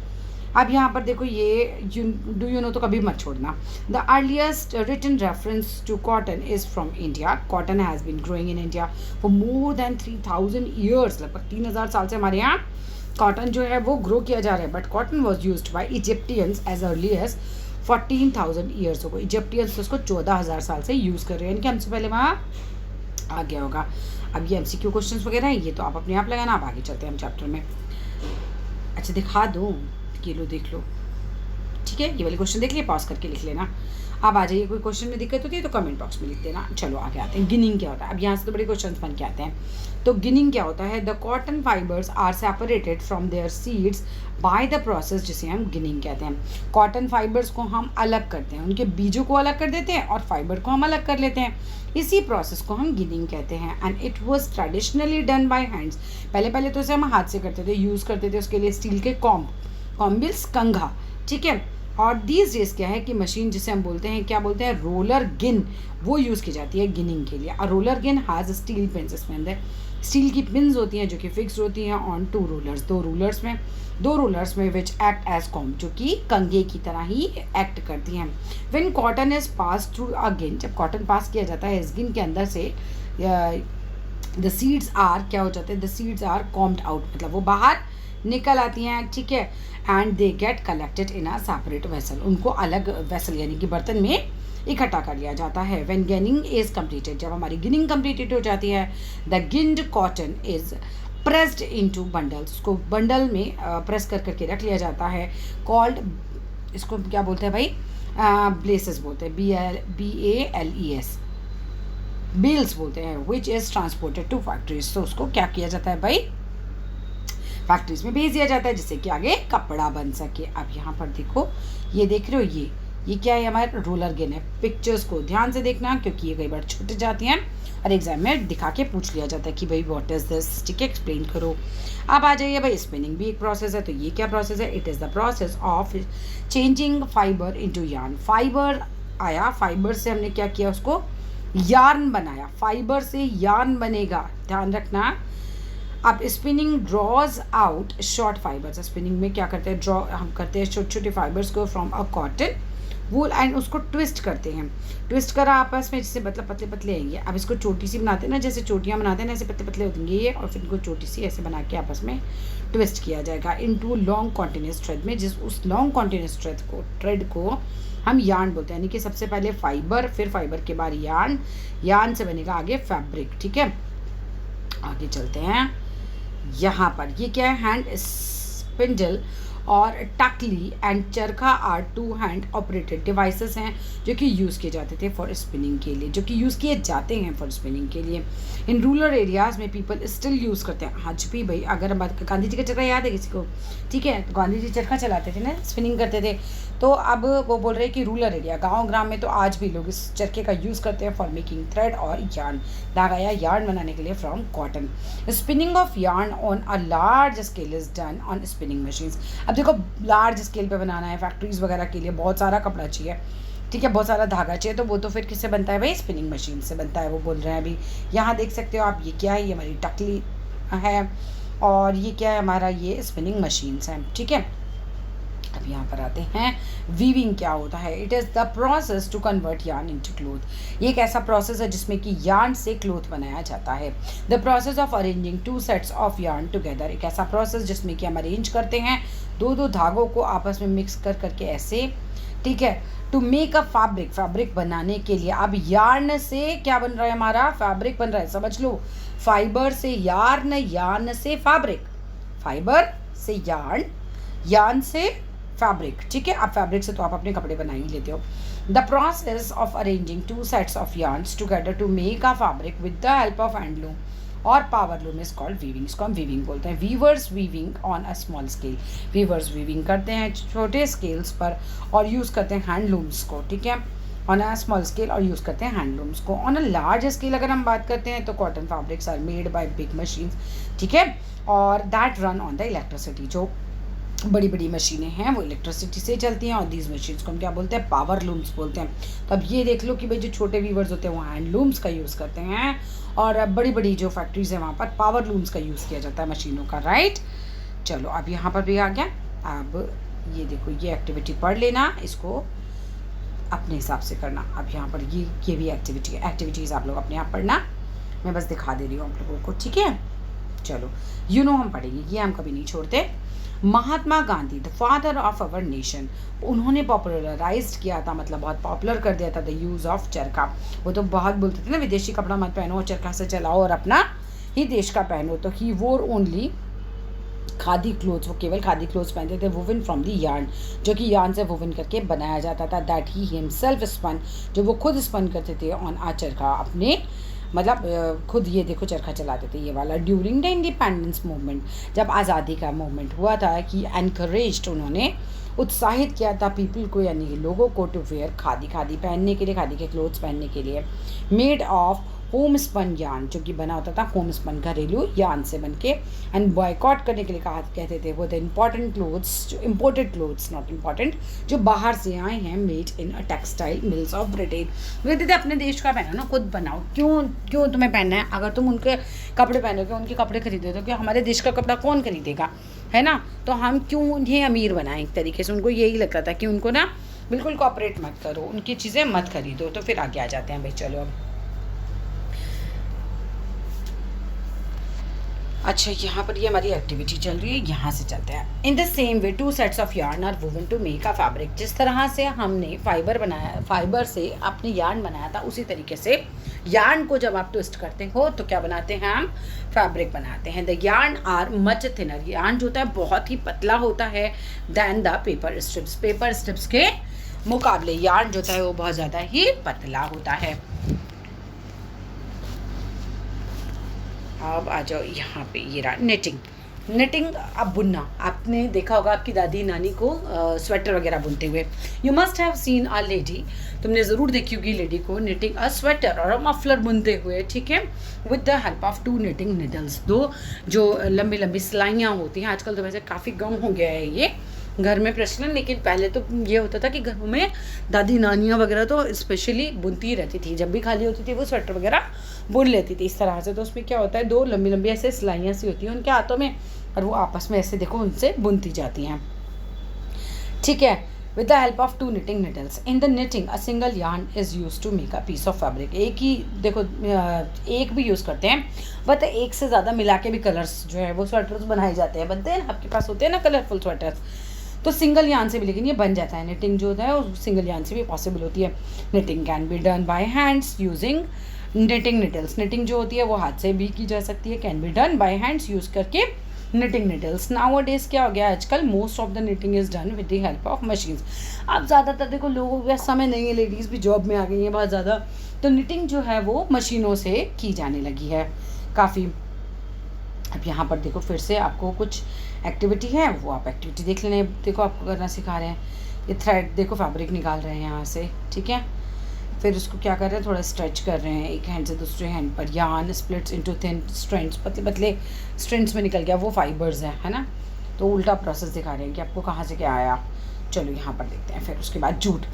अब यहाँ पर देखो, ये डू यू नो तो कभी मत छोड़ना। The earliest written reference to cotton is from India, cotton has been growing in India for more than 3000 years, लगभग 3000 साल से हमारे यहाँ कॉटन जो है वो ग्रो किया जा रहा है। But cotton was used by Egyptians as early as 14,000 years हो, इजिप्टियंस उसको 14,000 साल से यूज़ कर रहे हैं, यानी कि हमसे पहले वहाँ आ गया होगा। अब ये MCQ क्वेश्चंस वगैरह है, ये तो आप अपने आप लगाना। आप आगे चलते हैं हम चैप्टर में। अच्छा दिखा दूँ, ये लो देख लो, ठीक है, ये वाले क्वेश्चन देख लिए, पॉज करके लिख लेना। अब आ जाइए, कोई क्वेश्चन में दिक्कत होती है तो कमेंट बॉक्स में लिख देना। चलो आगे आते हैं, गिनिंग क्या होता है। अब यहाँ से तो बड़े क्वेश्चन बन के आते हैं। तो गिनिंग क्या होता है, the cotton fibres are separated from their seeds by the process, जिसे हम गिनिंग कहते हैं। कॉटन फाइबर्स को हम अलग करते हैं, उनके बीजों को अलग कर देते हैं और फाइबर को हम अलग कर लेते हैं, इसी प्रोसेस को हम गिनिंग कहते हैं। And it was traditionally done by hands, पहले तो इसे हम हाथ से करते थे, यूज़ करते थे उसके लिए स्टील के कॉम्बिल्स, कंघा, ठीक है, और दीज डेज क्या है कि मशीन जिसे हम बोलते हैं, क्या बोलते हैं, रोलर गिन, वो यूज़ की जाती है गिनिंग के लिए। और रोलर गिन हैज़ स्टील पिन्स, इसमें अंदर स्टील की पिन्स होती हैं जो कि फिक्स होती हैं ऑन टू रूलर्स, दो रूलर्स में विच एक्ट एज कॉम, जो कि कंघे की तरह ही एक्ट करती हैं। When cotton is pass through a गिन, जब कॉटन पास किया जाता है इस गिन के अंदर से, द सीड्स आर, क्या हो जाते हैं, the seeds are combed out, मतलब वो बाहर निकल आती हैं, ठीक है। And they get collected in a separate vessel, उनको अलग वेसल यानी कि बर्तन में इकट्ठा कर लिया जाता है। व्हेन गिनिंग इज कंप्लीटेड, जब हमारी गिनिंग कंप्लीटेड हो जाती है, the ginned cotton is pressed into bundles, उसको बंडल में प्रेस कर करके रख लिया जाता है। कॉल्ड, इसको क्या बोलते हैं भाई, ब्लेसेस बोलते हैं, BALES, बेल्स बोलते हैं, which is transported to factories, तो उसको क्या किया जाता है भाई, फैक्ट्रीज में भेज दिया जाता है जिससे कि आगे कपड़ा बन सके। अब यहाँ पर देखो, ये देख रहे हो, ये क्या है, हमारा रोलर गिन है। पिक्चर्स को ध्यान से देखना क्योंकि ये कई बार छूट जाती हैं और एग्जाम में दिखा के पूछ लिया जाता है कि भाई व्हाट इज दिस, ठीक है, एक्सप्लेन करो। अब आ जाइए भाई, स्पिनिंग भी एक प्रोसेस है, तो ये क्या प्रोसेस है, it is the process of changing fibre into yarn. Fibre आया, फाइबर से हमने क्या किया, उसको यार्न बनाया, फाइबर से यार्न बनेगा, ध्यान रखना। अब spinning draws out short fibres, spinning में क्या करते हैं, ड्रॉ हम करते हैं छोटे छोटे फाइबर्स को from a cotton wool and उसको ट्विस्ट करते हैं, ट्विस्ट करा आपस में जिससे मतलब पतले पतले आएंगे। अब इसको छोटी सी बनाते हैं ना, जैसे चोटियाँ बनाते हैं ना, ऐसे पतले पतले होंगे ये, और फिर इनको छोटी सी ऐसे बना के आपस में ट्विस्ट किया जाएगा इनटू लॉन्ग कॉन्टिन्यूस थ्रेड में, जिस उस लॉन्ग कॉन्टिन्यूस थ्रेड को हम यार्न बोलते हैं, यानी कि सबसे पहले फाइबर, फिर फाइबर के बाद यार्न, यार्न से बनेगा आगे फैब्रिक, ठीक है। आगे चलते हैं, यहाँ पर ये क्या है, हैंड स्पिंडल और टकली एंड चरखा आर 2 हैंड ऑपरेटेड डिवाइसेस हैं जो कि यूज़ किए जाते थे फॉर स्पिनिंग के लिए, जो कि यूज़ किए जाते हैं फॉर स्पिनिंग के लिए। इन रूरल एरियाज़ में पीपल स्टिल यूज़ करते हैं आज भी भाई। अगर हम बात, गांधी जी का चरखा याद है किसी को, ठीक है, तो गांधी जी चरखा चलाते थे ना, स्पिनिंग करते थे। तो अब वो बोल रहे हैं कि रूरल एरिया, गाँव ग्राम में तो आज भी लोग इस चरखे का यूज़ करते हैं फॉर मेकिंग थ्रेड और यार्न, धागा या यार्न बनाने के लिए from cotton. Spinning of yarn on a large scale is done on spinning machines. अब देखो, लार्ज स्केल पे बनाना है फैक्ट्रीज वगैरह के लिए, बहुत सारा कपड़ा चाहिए, ठीक है, बहुत सारा धागा चाहिए, तो वो तो फिर किससे बनता है भाई, स्पिनिंग मशीन से बनता है। वो बोल रहे हैं अभी, यहाँ देख सकते हो आप, ये क्या है, ये हमारी टकली है और ये क्या है हमारा, ये स्पिनिंग मशीन्स हैं, ठीक है। अब यहाँ पर आते हैं, वीविंग क्या होता है, it is the process to convert yarn into cloth. ये एक ऐसा प्रोसेस है जिसमें कि यार्न से क्लोथ बनाया जाता है। The process of arranging 2 sets of yarn together, एक ऐसा प्रोसेस जिसमें कि हम अरेंज करते हैं दो धागों को आपस में मिक्स कर करके ऐसे, ठीक है, टू मेक अ फैब्रिक बनाने के लिए। अब यार्न से क्या बन रहा है, हमारा फैब्रिक बन रहा है, समझ लो, फाइबर से यार्न, यार्न से फैब्रिक, फाइबर से यार्न, यार्न से फैब्रिक, ठीक है। अब फैब्रिक से तो आप अपने कपड़े बना ही लेते हो। The process of arranging 2 sets of yarns together to make a fabric with the help of handloom और power loom is called weaving, इसको हम वीविंग बोलते हैं। Weavers weaving on a small scale, weavers weaving करते हैं छोटे scales पर और यूज़ करते हैं हैंडलूम्स को, ठीक है, ऑन अ स्मॉल स्केल, और यूज़ करते हैं हैंडलूम्स को। ऑन अ लार्ज स्केल अगर हम बात करते हैं तो cotton fabrics are made by big machines, ठीक है, और that run on the electricity, जो बड़ी बड़ी मशीनें हैं वो इलेक्ट्रिसिटी से चलती हैं, और दीज मशीन्स को हम क्या बोलते हैं, पावर लूम्स बोलते हैं। तो अब ये देख लो कि भाई जो छोटे वीवर्स होते हैं वो हैंड लूम्स का यूज़ करते हैं, और बड़ी बड़ी जो फैक्ट्रीज हैं वहाँ पर पावर लूम्स का यूज़ किया जाता है मशीनों का, राइट। चलो अब यहाँ पर भी आ गया। अब ये देखो, ये एक्टिविटी पढ़ लेना, इसको अपने हिसाब से करना। अब यहाँ पर ये भी एक्टिविटीज़ आप लोग अपने आप पढ़ना, मैं बस दिखा दे रही हूँ आप लोगों को, ठीक है। चलो, हम पढ़ेंगे, ये हम कभी नहीं छोड़ते। Mahatma Gandhi, the father of our nation, उन्होंने पॉपुलराइज किया था, मतलब बहुत पॉपुलर कर दिया था द यूज़ ऑफ चरखा। वो तो बहुत बोलते थे ना, विदेशी कपड़ा मत पहनो, चरखा से चलाओ और अपना ही देश का पहनो। तो ही वोर ओनली खादी क्लोथ्स, वो केवल खादी क्लोथ्स पहनते थे, वुवन फ्रॉम दी यार्न, जो कि यार्न से वुवन करके बनाया जाता था, दैट ही हिमसेल्फ स्पन, जो वो खुद स्पन करते थे ऑन आ चरखा, अपने मतलब खुद, ये देखो चरखा चलाते थे ये वाला। ड्यूरिंग द इंडिपेंडेंस मूवमेंट, जब आज़ादी का मूवमेंट हुआ था, कि एनकरेज्ड, उन्होंने उत्साहित किया था पीपल को, यानी लोगों को, टू वेयर खादी, खादी पहनने के लिए, खादी के क्लोथ्स पहनने के लिए, made of home spun yarn, जो कि बना होता था होम स्पन घरेलू यार्न से बन के। एंड बॉयकॉट करने के लिए कहा कहते थे वो द इम्पॉर्टेंट क्लोथ्स, जो इम्पोर्टेड क्लोथ्स, नॉट इम्पॉर्टेंट, जो बाहर से आए हैं, made in a textile mills of Britain. कहते थे अपने देश का पहनो ना, खुद बनाओ, क्यों तुम्हें पहनना है? अगर तुम उनके कपड़े पहनोगे, उनके कपड़े खरीदोगे, तो क्या हमारे देश का कपड़ा कौन खरीदेगा, है ना? तो हम क्यों उन्हें अमीर बनाएं? एक तरीके से उनको यही लगता था कि उनको ना बिल्कुल कॉपरेट मत करो, उनकी चीज़ें मत खरीदो। तो फिर आगे आ जाते हैं भाई, चलो अब। अच्छा, यहाँ पर ये हमारी एक्टिविटी चल रही है, यहाँ से चलते हैं। In the same way 2 sets of yarn are woven to make a fabric. जिस तरह से हमने फाइबर से अपने यार्न बनाया था, उसी तरीके से यार्न को जब आप ट्विस्ट करते हो तो क्या बनाते हैं हम? फैब्रिक बनाते हैं। The yarn are much thinner. Yarn जो होता है बहुत ही पतला होता है than the paper strips. Paper strips के मुकाबले यार्न जो होता है वो बहुत ज़्यादा ही पतला होता है। अब आ जाओ यहाँ पे, ये रहा निटिंग। निटिंग, अब बुनना, आपने देखा होगा आपकी दादी नानी को स्वेटर वगैरह बुनते हुए। You must have seen a lady, तुमने ज़रूर देखी होगी लेडी को निटिंग अ स्वेटर और अ मफलर बुनते हुए, ठीक है, with the help of 2 knitting needles. 2 जो लंबी लंबी सिलाइयाँ होती हैं, आजकल तो वैसे काफ़ी कम हो गया है ये घर में प्रचलन, लेकिन पहले तो ये होता था कि घरों में दादी नानियाँ वगैरह तो स्पेशली बुनती रहती थी, जब भी खाली होती थी वो स्वेटर वगैरह बुन लेती थी इस तरह से। तो उसमें क्या होता है, 2 लंबी लंबी ऐसे सिलाइयाँ सी होती हैं उनके हाथों में, और वो आपस में ऐसे देखो उनसे बुनती जाती हैं, ठीक है, with the help of 2 knitting needles. In the knitting, a single yarn is used to make a piece of fabric. एक ही देखो, एक भी यूज़ करते हैं, बट एक से ज़्यादा मिला के भी कलर्स जो है वो स्वेटर्स बनाए जाते हैं, बनते हैं, आपके पास होते हैं ना कलरफुल स्वेटर्स, तो सिंगल यार्न से भी लेकिन ये बन जाता है। निटिंग जो होता है वो सिंगल यार्न से भी पॉसिबल होती है। Knitting can be done by hands using knitting needles. Knitting जो होती है वो हाथ से भी की जा सकती है, can be done by hands use करके निटिंग निडल्स। नाउ डेज क्या हो गया आजकल, most of the knitting is done with the help of machines. अब ज़्यादातर देखो लोगों के पास समय नहीं है, लेडीज़ भी जॉब में आ गई हैं बहुत ज़्यादा, तो निटिंग जो है वो मशीनों से की जाने लगी है काफ़ी। अब यहाँ पर देखो फिर से आपको कुछ एक्टिविटी है, वो आप एक्टिविटी देख लेने, देखो आपको करना सिखा रहे हैं। ये थ्रेड देखो फैब्रिक निकाल रहे हैं यहाँ से, ठीक है, फिर उसको क्या कर रहे हैं, थोड़ा स्ट्रेच कर रहे हैं एक हैंड से दूसरे हैंड पर। Yarn splits into thin strands, पतले पतले स्ट्रैंड्स में निकल गया, वो फाइबर्स हैं, है ना। तो उल्टा प्रोसेस दिखा रहे हैं कि आपको कहाँ से क्या आया। चलो यहाँ पर देखते हैं। फिर उसके बाद jute.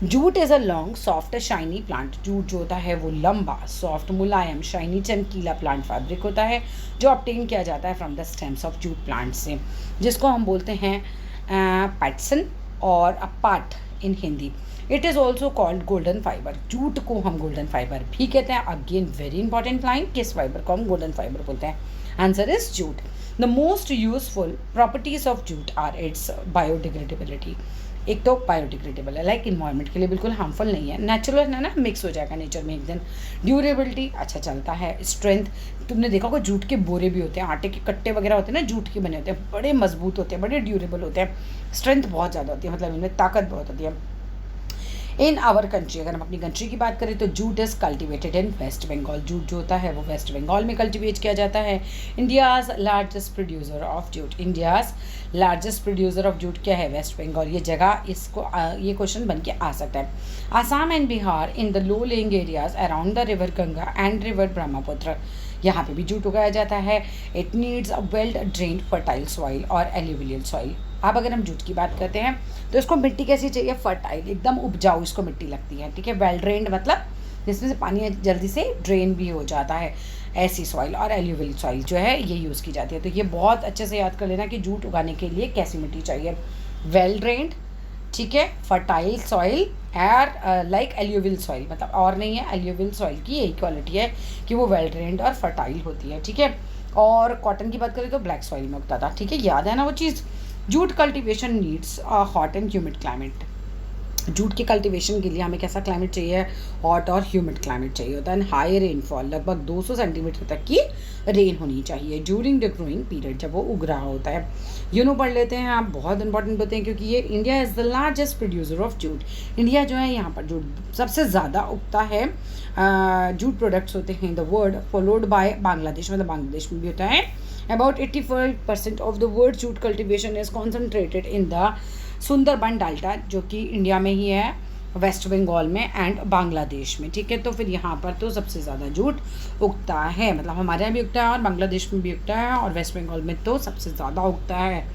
Jute is a long soft shiny plant. Jute जो होता है वो लंबा सॉफ्ट मुलायम शाइनी चमकीला प्लांट फैब्रिक होता है, जो ऑब्टेन किया जाता है from the stems of jute plant से, जिसको हम बोलते हैं पैटसन और अ पाट in Hindi. It is also called golden fibre. Jute को हम गोल्डन फाइबर भी कहते हैं। अगेन वेरी इंपॉर्टेंट लाइन, किस फाइबर को हम गोल्डन फाइबर बोलते हैं? Answer is jute. The most useful properties of jute are its biodegradability. एक तो बायोडिग्रेडेबल है, लाइक इन्वायरमेंट के लिए बिल्कुल हार्मफुल नहीं है, नेचुरल है ना, मिक्स हो जाएगा नेचर में एक दिन। ड्यूरेबिलिटी, अच्छा चलता है। स्ट्रेंथ, तुमने देखा होगा जूट के बोरे भी होते हैं, आटे के कट्टे वगैरह होते हैं ना, जूट के बने होते हैं, बड़े मजबूत होते हैं, बड़े ड्यूरेबल होते हैं। स्ट्रेंथ बहुत ज़्यादा होती है, मतलब इनमें ताकत बहुत होती है। इन आवर कंट्री, अगर हम अपनी कंट्री की बात करें तो jute is cultivated in West Bengal. Jute जो होता है वो वेस्ट बंगाल में कल्टिवेट किया जाता है। India's largest producer of jute. India's largest producer of jute क्या है? वेस्ट बंगाल। ये जगह, इसको ये क्वेश्चन बन के आ सकता है। Assam and Bihar in the low laying areas around the river Ganga and river Brahmaputra, यहाँ पे भी जूट उगाया जाता है। It needs a well drained fertile soil और एल्यूवियल सॉइल। अब अगर हम जूट की बात करते हैं तो इसको मिट्टी कैसी चाहिए? फर्टाइल, एकदम उपजाऊ इसको मिट्टी लगती है, ठीक है। वेल ड्रेन्ड मतलब जिसमें से पानी जल्दी से ड्रेन भी हो जाता है, ऐसी सॉइल। और एल्यूवियल सॉइल जो है ये यूज़ की जाती है। तो ये बहुत अच्छे से याद कर लेना कि जूट उगाने के लिए कैसी मिट्टी चाहिए। वेल ड्रेन्ड, ठीक है, fertile soil air like alluvial soil, मतलब और नहीं है, एल्यूवियल सॉइल की यही क्वालिटी है कि वो वेल ड्रेन्ड और फर्टाइल होती है, ठीक है। और कॉटन की बात करें तो ब्लैक सॉइल में उगता था, ठीक है, याद है ना वो चीज़। Jute cultivation needs a hot and humid climate. Jute के कल्टीवेशन के लिए हमें कैसा क्लाइमेट चाहिए? हॉट और ह्यूमिड क्लाइमेट चाहिए होता है। एंड हाई रेनफॉल, लगभग 200 सेंटीमीटर तक की रेन होनी चाहिए ड्यूरिंग द ग्रोइंग पीरियड, जब वो उग रहा होता है। पढ़ लेते हैं आप, बहुत इंपॉर्टेंट होते हैं क्योंकि ये India is the largest producer of jute. India जो है यहाँ पर जूट सबसे ज़्यादा उगता है। जूट प्रोडक्ट्स होते हैं in the world, followed by Bangladesh, मतलब बांग्लादेश में भी होता है। About 85% of the world jute cultivation is concentrated in the Sundarban delta, जो कि इंडिया में ही है, वेस्ट बंगाल में एंड बांग्लादेश में, ठीक है। तो फिर यहाँ पर तो सबसे ज़्यादा जूट उगता है, मतलब हमारे यहाँ भी उगता है और बांग्लादेश में भी उगता है और वेस्ट बंगाल में तो सबसे ज़्यादा उगता है,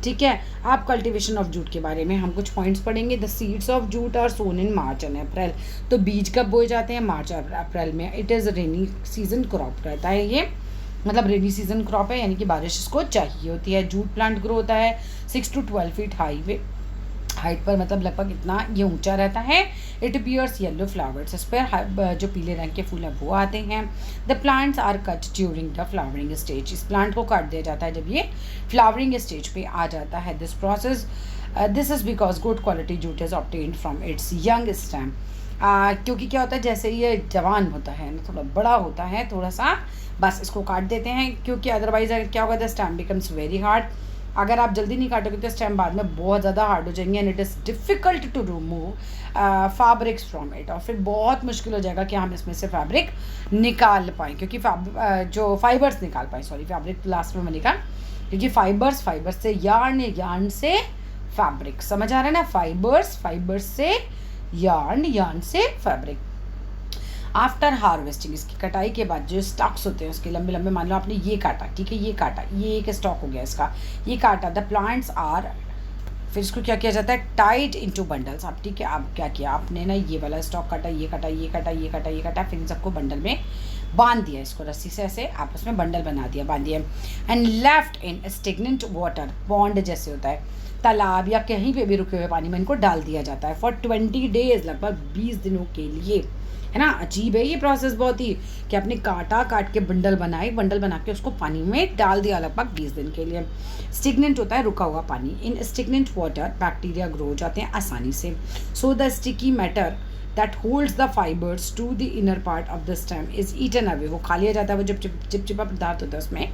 ठीक है। अब कल्टीवेशन ऑफ जूट के बारे में हम कुछ पॉइंट्स पढ़ेंगे। The seeds of jute are sown in March and April. तो बीज कब बोए जाते हैं? मार्च और अप्रैल में। It is rainy season crop रहता है ये, मतलब रेनी सीजन क्रॉप है, यानी कि बारिश इसको चाहिए होती है। जूट प्लांट ग्रो होता है 6 to 12 फीट हाइट पर, मतलब लगभग इतना ये ऊंचा रहता है। इट अपीयर्स येलो फ्लावर्स, इस पर जो पीले रंग के फूल हैं वो आते हैं। The plants are cut during the flowering stage. इस प्लांट को काट दिया जाता है जब ये फ्लावरिंग स्टेज पे आ जाता है। This process this is because good quality jute is obtained from its young stem. क्योंकि क्या होता है, जैसे ये जवान होता है ना, थोड़ा बड़ा होता है थोड़ा सा, बस इसको काट देते हैं, क्योंकि अदरवाइज अगर क्या होगा, the stem becomes very hard. अगर आप जल्दी नहीं काटोगे तो स्टेम बाद में बहुत ज़्यादा हार्ड हो जाएंगे and it is difficult to remove fabrics from it. और फिर बहुत मुश्किल हो जाएगा कि हम इसमें से फैब्रिक निकाल पाएँ, क्योंकि जो फाइबर्स निकाल पाएँ, सॉरी फैब्रिक लास्ट में बनेगा, क्योंकि फाइबर्स से यार्न से फैब्रिक, समझ आ रहा है ना, फाइबर्स से यार्न से फैब्रिक। आफ्टर हार्वेस्टिंग, इसकी कटाई के बाद जो स्टॉक्स होते हैं उसके लंबे लंबे, मान लो आपने ये काटा, ठीक है, ये काटा, ये एक स्टॉक हो गया इसका, ये काटा। द प्लांट्स आर, फिर इसको क्या किया जाता है, टाइड इनटू बंडल्स। आप ठीक है, आप क्या किया आपने ना, ये वाला स्टॉक काटा, ये काटा, ये काटा, ये काटा, ये काटा, फिर इन सबको बंडल में बांध दिया, इसको रस्सी से ऐसे आपस में बंडल बना दिया, बांध दिया। And left in stagnant water, pond जैसे होता है, तालाब या कहीं पे भी रुके हुए पानी में इनको डाल दिया जाता है फॉर 20 डेज, लगभग 20 दिनों के लिए, है ना। अजीब है ये प्रोसेस बहुत ही, कि आपने काट के बंडल बना के उसको पानी में डाल दिया लगभग 20 दिन के लिए। स्टिग्नेंट होता है रुका हुआ पानी। In stagnant water bacteria grow जाते हैं आसानी से। So the sticky matter that holds the fibres to the inner part of the stem is eaten away. वो खा लिया जाता है, वो जब चिपचिपा पदार्थ होता है उसमें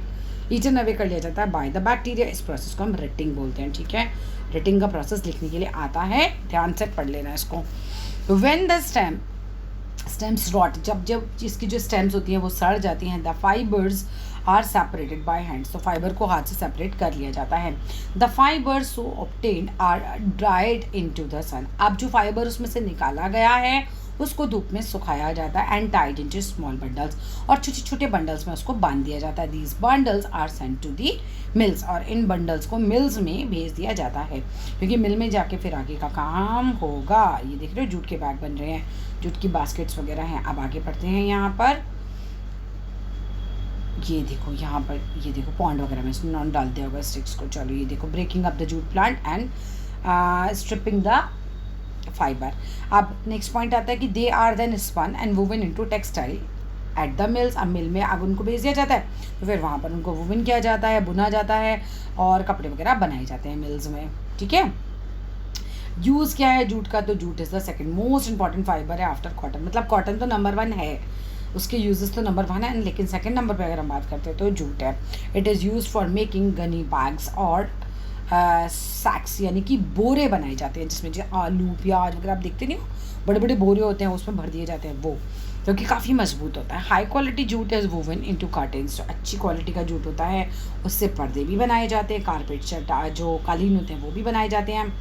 ईटन अवे कर लिया जाता है बाय द बैक्टीरिया। इस प्रोसेस को हम रिटिंग बोलते हैं, ठीक है। रिटिंग का प्रोसेस लिखने के लिए आता है, ध्यान से पढ़ लेना इसको। व्हेन द स्टेम्स रॉट, जब इसकी जो स्टेम्स होती हैं वो सड़ जाती हैं, the fibres are separated by hands. तो फाइबर को हाथ से सेपरेट कर लिया जाता है। The fibres so obtained are dried into the sun. अब जो फाइबर उसमें से निकाला गया है उसको धूप में सुखाया जाता है and tied into small bundles, और छोटे छोटे बंडल्स में उसको बांध दिया जाता है। These bundles are sent to the mills, और इन बंडल्स को मिल्स में भेज दिया जाता है, क्योंकि मिल में जाके फिर आगे का काम होगा। ये देख रहे हो जूट के बैग बन रहे हैं, जूट की बास्केट्स वगैरह हैं। अब आगे बढ़ते हैं, यहाँ पर ये देखो, यहाँ पर ये देखो पॉन्ड वगैरह में इसने डाल दिया होगा स्टिक्स को। चलो ये देखो, breaking up the jute plant and stripping the fibre. अब नेक्स्ट पॉइंट आता है कि they are then spun and woven into textile at the mills. अब मिल में अब उनको भेज दिया जाता है, तो फिर वहाँ पर उनको वुवन किया जाता है, बुना जाता है और कपड़े वगैरह बनाए जाते हैं मिल्स में, ठीक है। यूज़ क्या है जूट का, तो jute is the second most important fibre है आफ्टर कॉटन। मतलब कॉटन तो नंबर 1 है, उसके यूजेस तो नंबर 1 है, लेकिन सेकंड नंबर पे अगर हम बात करते हैं तो जूट है। It is use for making Ghani bags और सैक्स, यानी कि बोरे बनाए जाते हैं, जिसमें जो आलू प्याज वगैरह आप देखते नहीं हो, बड़े बड़े बोरे होते हैं, उसमें भर दिए जाते हैं वो, क्योंकि काफ़ी मजबूत होता है। High quality jute is woven into curtains. जो अच्छी क्वालिटी का जूट होता है उससे पर्दे भी बनाए जाते हैं, कारपेट जो कालीन होते हैं वो भी बनाए जाते हैं,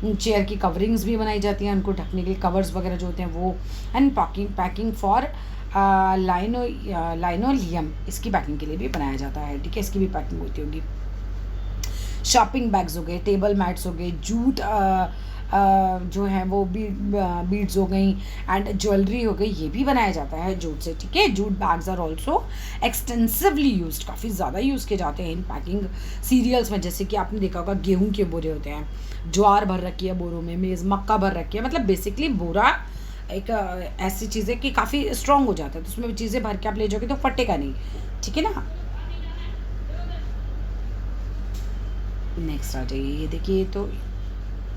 चेयर की कवरिंग्स भी बनाई जाती हैं, उनको ढकने के लिए कवर्स वगैरह जो होते हैं वो। एंड पैकिंग फॉर लाइनोलियम, इसकी पैकिंग के लिए भी बनाया जाता है, ठीक है, इसकी भी पैकिंग होती होगी। शॉपिंग बैग्स हो गए, टेबल मैट्स हो गए, जूट जो है वो भी बीड्स हो गई एंड ज्वेलरी हो गई, ये भी बनाया जाता है जूट से, ठीक है। Jute bags are also extensively used, काफ़ी ज़्यादा यूज़ किए जाते हैं इन पैकिंग सीरियल्स में। जैसे कि आपने देखा होगा गेहूं के बोरे होते हैं, ज्वार भर रखी है बोरों में, मेज़ मक्का भर रखी है, मतलब बेसिकली बोरा एक ऐसी चीज़ है कि काफ़ी स्ट्रॉन्ग हो जाता है, तो उसमें चीज़ें भर के आप ले जाओगे तो फटेगा नहीं, ठीक है ना। नेक्स्ट आ जाइए, ये देखिए, ये तो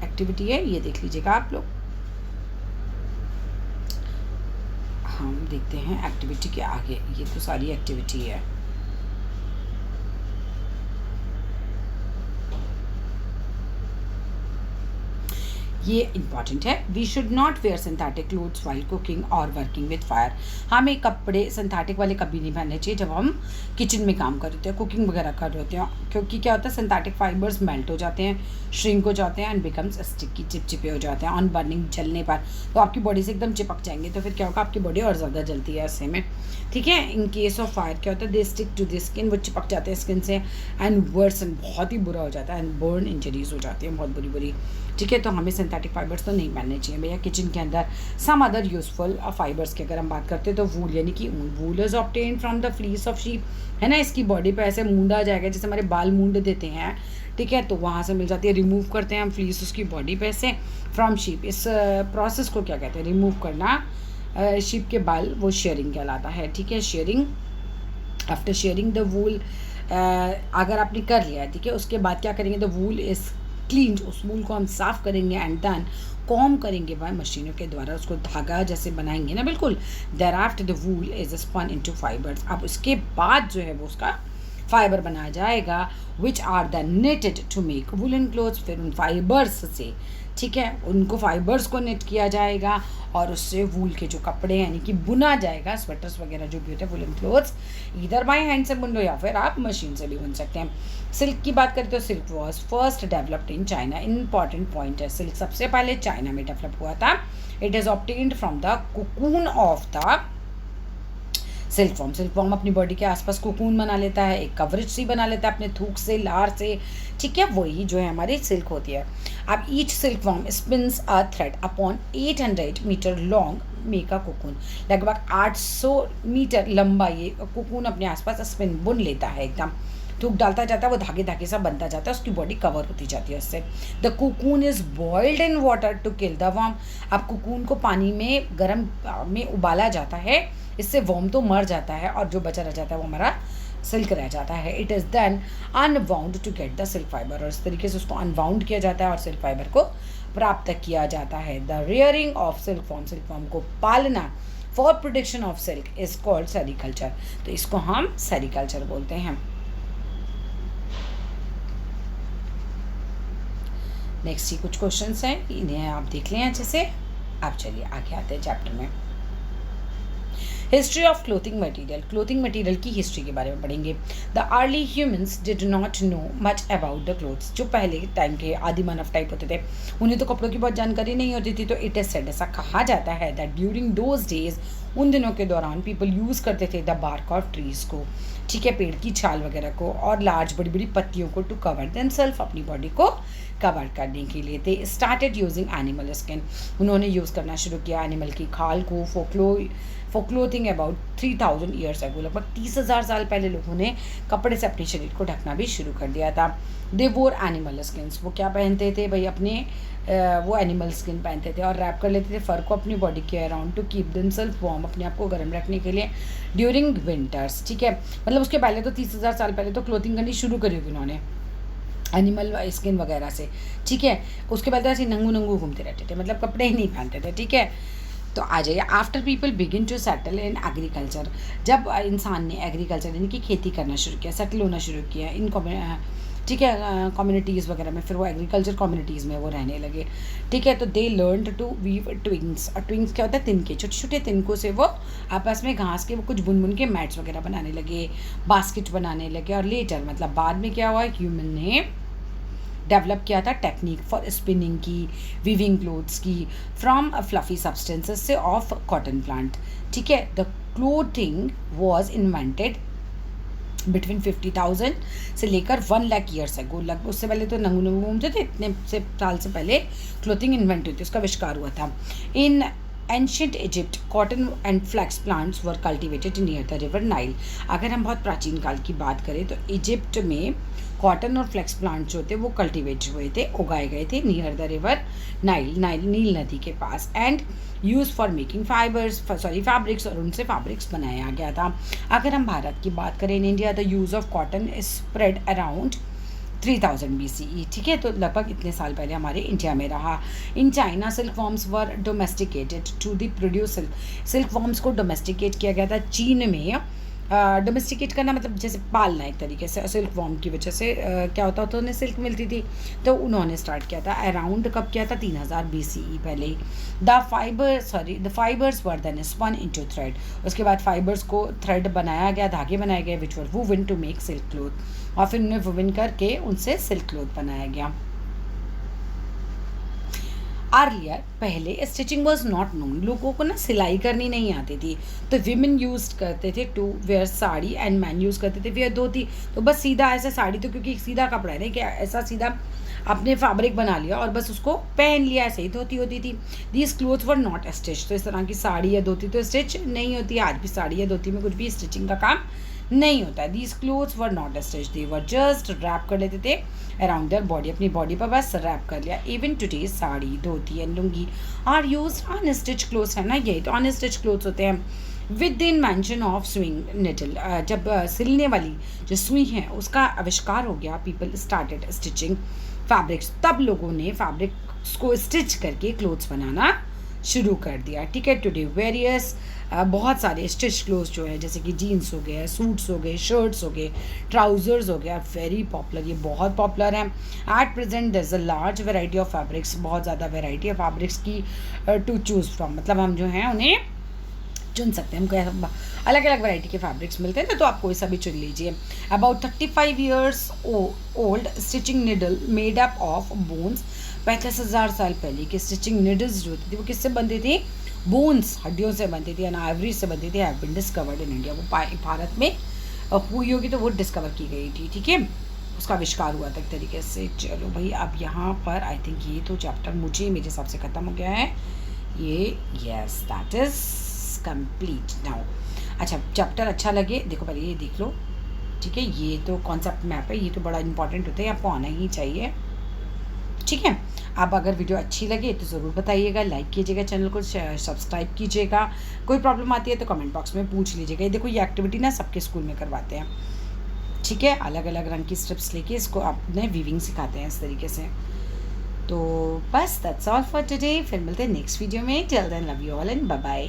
एक्टिविटी है, ये देख लीजिएगा आप लोग। हम देखते हैं एक्टिविटी के आगे, ये तो सारी एक्टिविटी है। ये इंपॉर्टेंट है। We should not wear synthetic clothes while cooking और वर्किंग विद फायर। हमें कपड़े सिंथेटिक वाले कभी नहीं पहनने चाहिए जब हम किचन में काम कर रहे होते हैं, कुकिंग वगैरह कर रहे होते हैं, क्योंकि क्या होता है सिंथेटिक फाइबर्स मेल्ट हो जाते हैं, श्रिंक हो जाते हैं एंड बिकम्स स्टिकी, चिपचिपे हो जाते हैं ऑन बर्निंग, जलने पर तो आपकी बॉडी से एकदम चिपक जाएंगे, तो फिर क्या होगा आपकी बॉडी और ज़्यादा जलती है ऐसे में, ठीक है। इन केस ऑफ फायर क्या होता है they stick to the skin, वो चिपक जाते हैं स्किन से एंड वर्सन, बहुत ही बुरा हो जाता है एंड बर्न इंजरीज हो जाती हैं बहुत बुरी बुरी, ठीक है। तो हमें सिंथेटिक फाइबर्स तो नहीं पहनने चाहिए भैया किचन के अंदर। सम अदर यूजफुल फाइबर्स की अगर हम बात करते हैं तो वूल, यानी कि वूल is obtain from the fleece of sheep, है ना। इसकी बॉडी पे ऐसे मूंदा जाएगा जैसे हमारे बाल मूंद देते हैं, ठीक है, तो वहाँ से मिल जाती है, रिमूव करते हैं हम फ्लीस उसकी बॉडी पे से फ्रॉम शीप। इस प्रोसेस को क्या कहते हैं, रिमूव करना शीप के बाल, वो शेयरिंग कहलाता है, ठीक है। शेयरिंग, आफ्टर शेयरिंग द वूल, अगर आपने कर लिया है, ठीक है, उसके बाद क्या करेंगे, द वूल इज क्लीन, उस वूल को हम साफ़ करेंगे एंड देन कॉम करेंगे वह मशीनों के द्वारा, उसको धागा जैसे बनाएंगे ना, बिल्कुल। Thereafter the wool is spun into fibres, अब उसके बाद जो है वो उसका फाइबर बनाया जाएगा, which are the knitted to make woollen clothes, फिर उन फाइबर्स से, ठीक है, उनको फाइबर्स को नेट किया जाएगा और उससे वूल के जो कपड़े यानी कि बुना जाएगा, स्वेटर्स वगैरह जो भी होते हैं वुलन क्लोथ्स, इधर बाय हैंड से बुन लो या फिर आप मशीन से भी बुन सकते हैं। सिल्क की बात करें तो silk was first developed in China, important point है, सिल्क सबसे पहले चाइना में डेवलप हुआ था। It is obtained from the cocoon of the silk form. Silk form अपनी बॉडी के आसपास कोकून बना लेता है, एक कवरेज सी बना लेता है अपने थूक से, लार से, ठीक है, वही जो है हमारी सिल्क होती है। अब each silk form spins a thread upon 800 metre long make a cocoon, लगभग 800 मीटर लंबा ये कोकून अपने आसपास स्पिन बुन लेता है, एकदम थूक डालता जाता है, वो धागे धागे सा बनता जाता है, उसकी बॉडी कवर होती जाती है उससे। The cocoon is boiled in water to kill the worm, अब कोकून को पानी में गर्म में उबाला जाता है, इससे वर्म तो मर जाता है और जो बचा रह जाता है वो हमारा सिल्क रह जाता है। It is then unwound to get the silk fibre, और इस तरीके से उसको अनवाउंड किया जाता है और सिल्क फाइबर को प्राप्त किया जाता है। The rearing of silk form को पालना for production of silk is called sericulture, तो इसको हम सेरिकल्चर बोलते हैं। नेक्स्ट ही कुछ क्वेश्चंस हैं, इन्हें आप देख लें अच्छे से। अब चलिए आगे आते हैं चैप्टर में। History of clothing material, clothing material की हिस्ट्री के बारे में पढ़ेंगे। The early humans did not know much about the clothes, जो पहले टाइम के आदि मानव टाइप होते थे उन्हें तो कपड़ों की बहुत जानकारी नहीं होती थी, तो इट इज सेड, ऐसा कहा जाता है दैट ड्यूरिंग दोज डेज, उन दिनों के दौरान पीपल यूज़ करते थे द बार्क ऑफ ट्रीज़ को, ठीक है, पेड़ की छाल वगैरह को, और लार्ज बड़ी बड़ी पत्तियों को, टू कवर देमसेल्फ, अपनी बॉडी को कवर करने के लिए। They started using animal skin, उन्होंने यूज़ करना शुरू किया एनिमल की खाल को for clothing about 3000 years ago, लगभग 30,000 साल पहले लोगों ने कपड़े से अपने शरीर को ढकना भी शुरू कर दिया था। दे वोर एनिमल स्किन्स, वो क्या पहनते थे भाई, अपने वो एनिमल स्किन पहनते थे और रैप कर लेते थे फर को अपनी बॉडी के around, to keep themself warm, अपने आप को गर्म रखने के लिए, ड्यूरिंग विंटर्स, ठीक है। मतलब उसके पहले तो 30,000 साल पहले तो क्लोथिंग करनी शुरू करी होगी उन्होंने एनिमल स्किन वगैरह से, ठीक है। उसके बाद ऐसे नंगू नंगू घूमते रहते थे, मतलब कपड़े ही नहीं पहनते थे, ठीक है। तो आ जाइए, after people begin to settle in agriculture, जब इंसान ने एग्रीकल्चर यानी कि खेती करना शुरू किया, सेटल होना शुरू किया इन ठीक है कम्युनिटीज़ वगैरह में, फिर वो एग्रीकल्चर कम्युनिटीज़ में वो रहने लगे, ठीक है। तो दे लर्न टू वीव ट्विंग्स, और ट्विंग्स क्या होता है, तिनके, छोटे छोटे तिनकों से वो आपस में घास के वो कुछ बुन बुन के मैट्स वगैरह बनाने लगे, बास्केट बनाने लगे, और लेटर मतलब बाद में क्या हुआ, ह्यूमन ने डेवलप किया था टेक्निक फॉर स्पिनिंग की, वीविंग क्लोथ्स की, फ्रॉम फ्लफी सब्सटेंसेस से ऑफ कॉटन प्लांट, ठीक है। The clothing was invented between 50,000 से लेकर 1 लाख ईयर्स अगो, लगभग उससे पहले तो नंगू नंगू घूमते थे, इतने से साल से पहले क्लोथिंग इन्वेंट हुई थी, उसका आविष्कार हुआ था। In ancient Egypt cotton and flax plants were cultivated near the river Nile, अगर हम बहुत प्राचीन काल की बात करें तो इजिप्ट में कॉटन और फ्लैक्स प्लांट्स जो थे वो कल्टिवेट हुए थे, उगाए गए थे नियर द रिवर नील नदी के पास, and use for making fabrics, और उनसे फैब्रिक्स बनाया गया था। अगर हम भारत की बात करें, in India the use of cotton is spread around 3000 BCE, ठीक है, तो लगभग इतने साल पहले हमारे इंडिया में रहा। In China silk forms were domesticated to the produce silk, silk forms को डोमेस्टिकेट किया गया था चीन में डोमेस्टिकेट करना मतलब जैसे पालना एक तरीके से, सिल्क वॉर्म की वजह से क्या होता तो उन्हें सिल्क मिलती थी, तो उन्होंने स्टार्ट किया था। अराउंड कब किया था? 3000 BCE पहले ही। The fibres were then spun into thread. उसके बाद फाइबर्स को थ्रेड बनाया गया, धागे बनाए गए, which were woven to make silk cloth, और फिर उन्हें वुवन करके उनसे सिल्क क्लोथ बनाया गया। अर्लियर पहले स्टिचिंग वॉज नॉट नोन, लोगों को ना सिलाई करनी नहीं आती थी, तो विमेन यूज करते थे to wear sari and man use करते थे वेयर धोती। तो बस सीधा ऐसा साड़ी, तो क्योंकि सीधा कपड़ा है ना, कि ऐसा सीधा आपने फैब्रिक बना लिया और बस उसको पहन लिया, ऐसे ही धोती होती थी। These clothes were not stitch, तो इस तरह की साड़ी या धोती तो स्टिच नहीं होती है। आज भी साड़ी या धोती में कुछ भी स्टिचिंग का काम नहीं होता है। These clothes were not stitch, they were just wrap कर लेते थे अराउंड देयर बॉडी, अपनी बॉडी पर बस रैप कर लिया। Even today sari, dhoti and lungi are use unstitch clothes, है ना, यही तो अनस्टिच क्लोथ्स होते हैं। With the invention of sewing needle, जब सिलने वाली जो सुई है उसका आविष्कार हो गया, पीपल स्टार्टेड स्टिचिंग फैब्रिक्स, तब लोगों ने फैब्रिक्स को स्टिच करके क्लोथ्स बनाना शुरू कर दिया। ठीक है, टुडे वेरियस बहुत सारे स्टिच क्लोथ्स जो है, जैसे कि जीन्स हो गए, सूट्स हो गए, शर्ट्स हो गए, ट्राउजर्स हो गया, वेरी पॉपुलर, ये बहुत पॉपुलर है। At present there is a large variety of fabrics, बहुत ज़्यादा वैरायटी है फैब्रिक्स की टू चूज़ फ्रॉम, मतलब हम जो हैं उन्हें चुन सकते हैं, हमको अलग अलग वैरायटी के फैब्रिक्स मिलते हैं ना, तो आप कोई सा भी चुन लीजिए। About 35 years old stitching needle made up of bones, 35,000 साल पहले की स्टिचिंग निडल्स जो होती थी वो किससे बनती थी? बोन्स, हड्डियों से बनती थी, एंड आइवरी से बनती थी। Have been discovered in India, वो भारत में हुई होगी, तो वो डिस्कवर की गई थी। ठीक है, उसका आविष्कार हुआ था एक तरीके से। चलो भाई, अब यहाँ पर आई थिंक ये तो चैप्टर मुझे मेरे हिसाब से ख़त्म हो गया है ये। Yes, that is complete now. अच्छा, चैप्टर अच्छा लगे, देखो पहले ये देख लो। ठीक है, ये तो कॉन्सेप्ट मैप है, ये तो बड़ा इंपॉर्टेंट होता है, आपको आना ही चाहिए। ठीक है, अब अगर वीडियो अच्छी लगे तो ज़रूर बताइएगा, लाइक कीजिएगा, चैनल को सब्सक्राइब कीजिएगा। कोई प्रॉब्लम आती है तो कमेंट बॉक्स में पूछ लीजिएगा। ये देखो, ये एक्टिविटी ना सबके स्कूल में करवाते हैं। ठीक है, अलग अलग रंग की स्ट्रिप्स लेके इसको आपने वीविंग सिखाते हैं इस तरीके से। तो बस दैट्स ऑल फॉर टुडे, फिर मिलते हैं नेक्स्ट वीडियो में। Till then love you all and bye bye.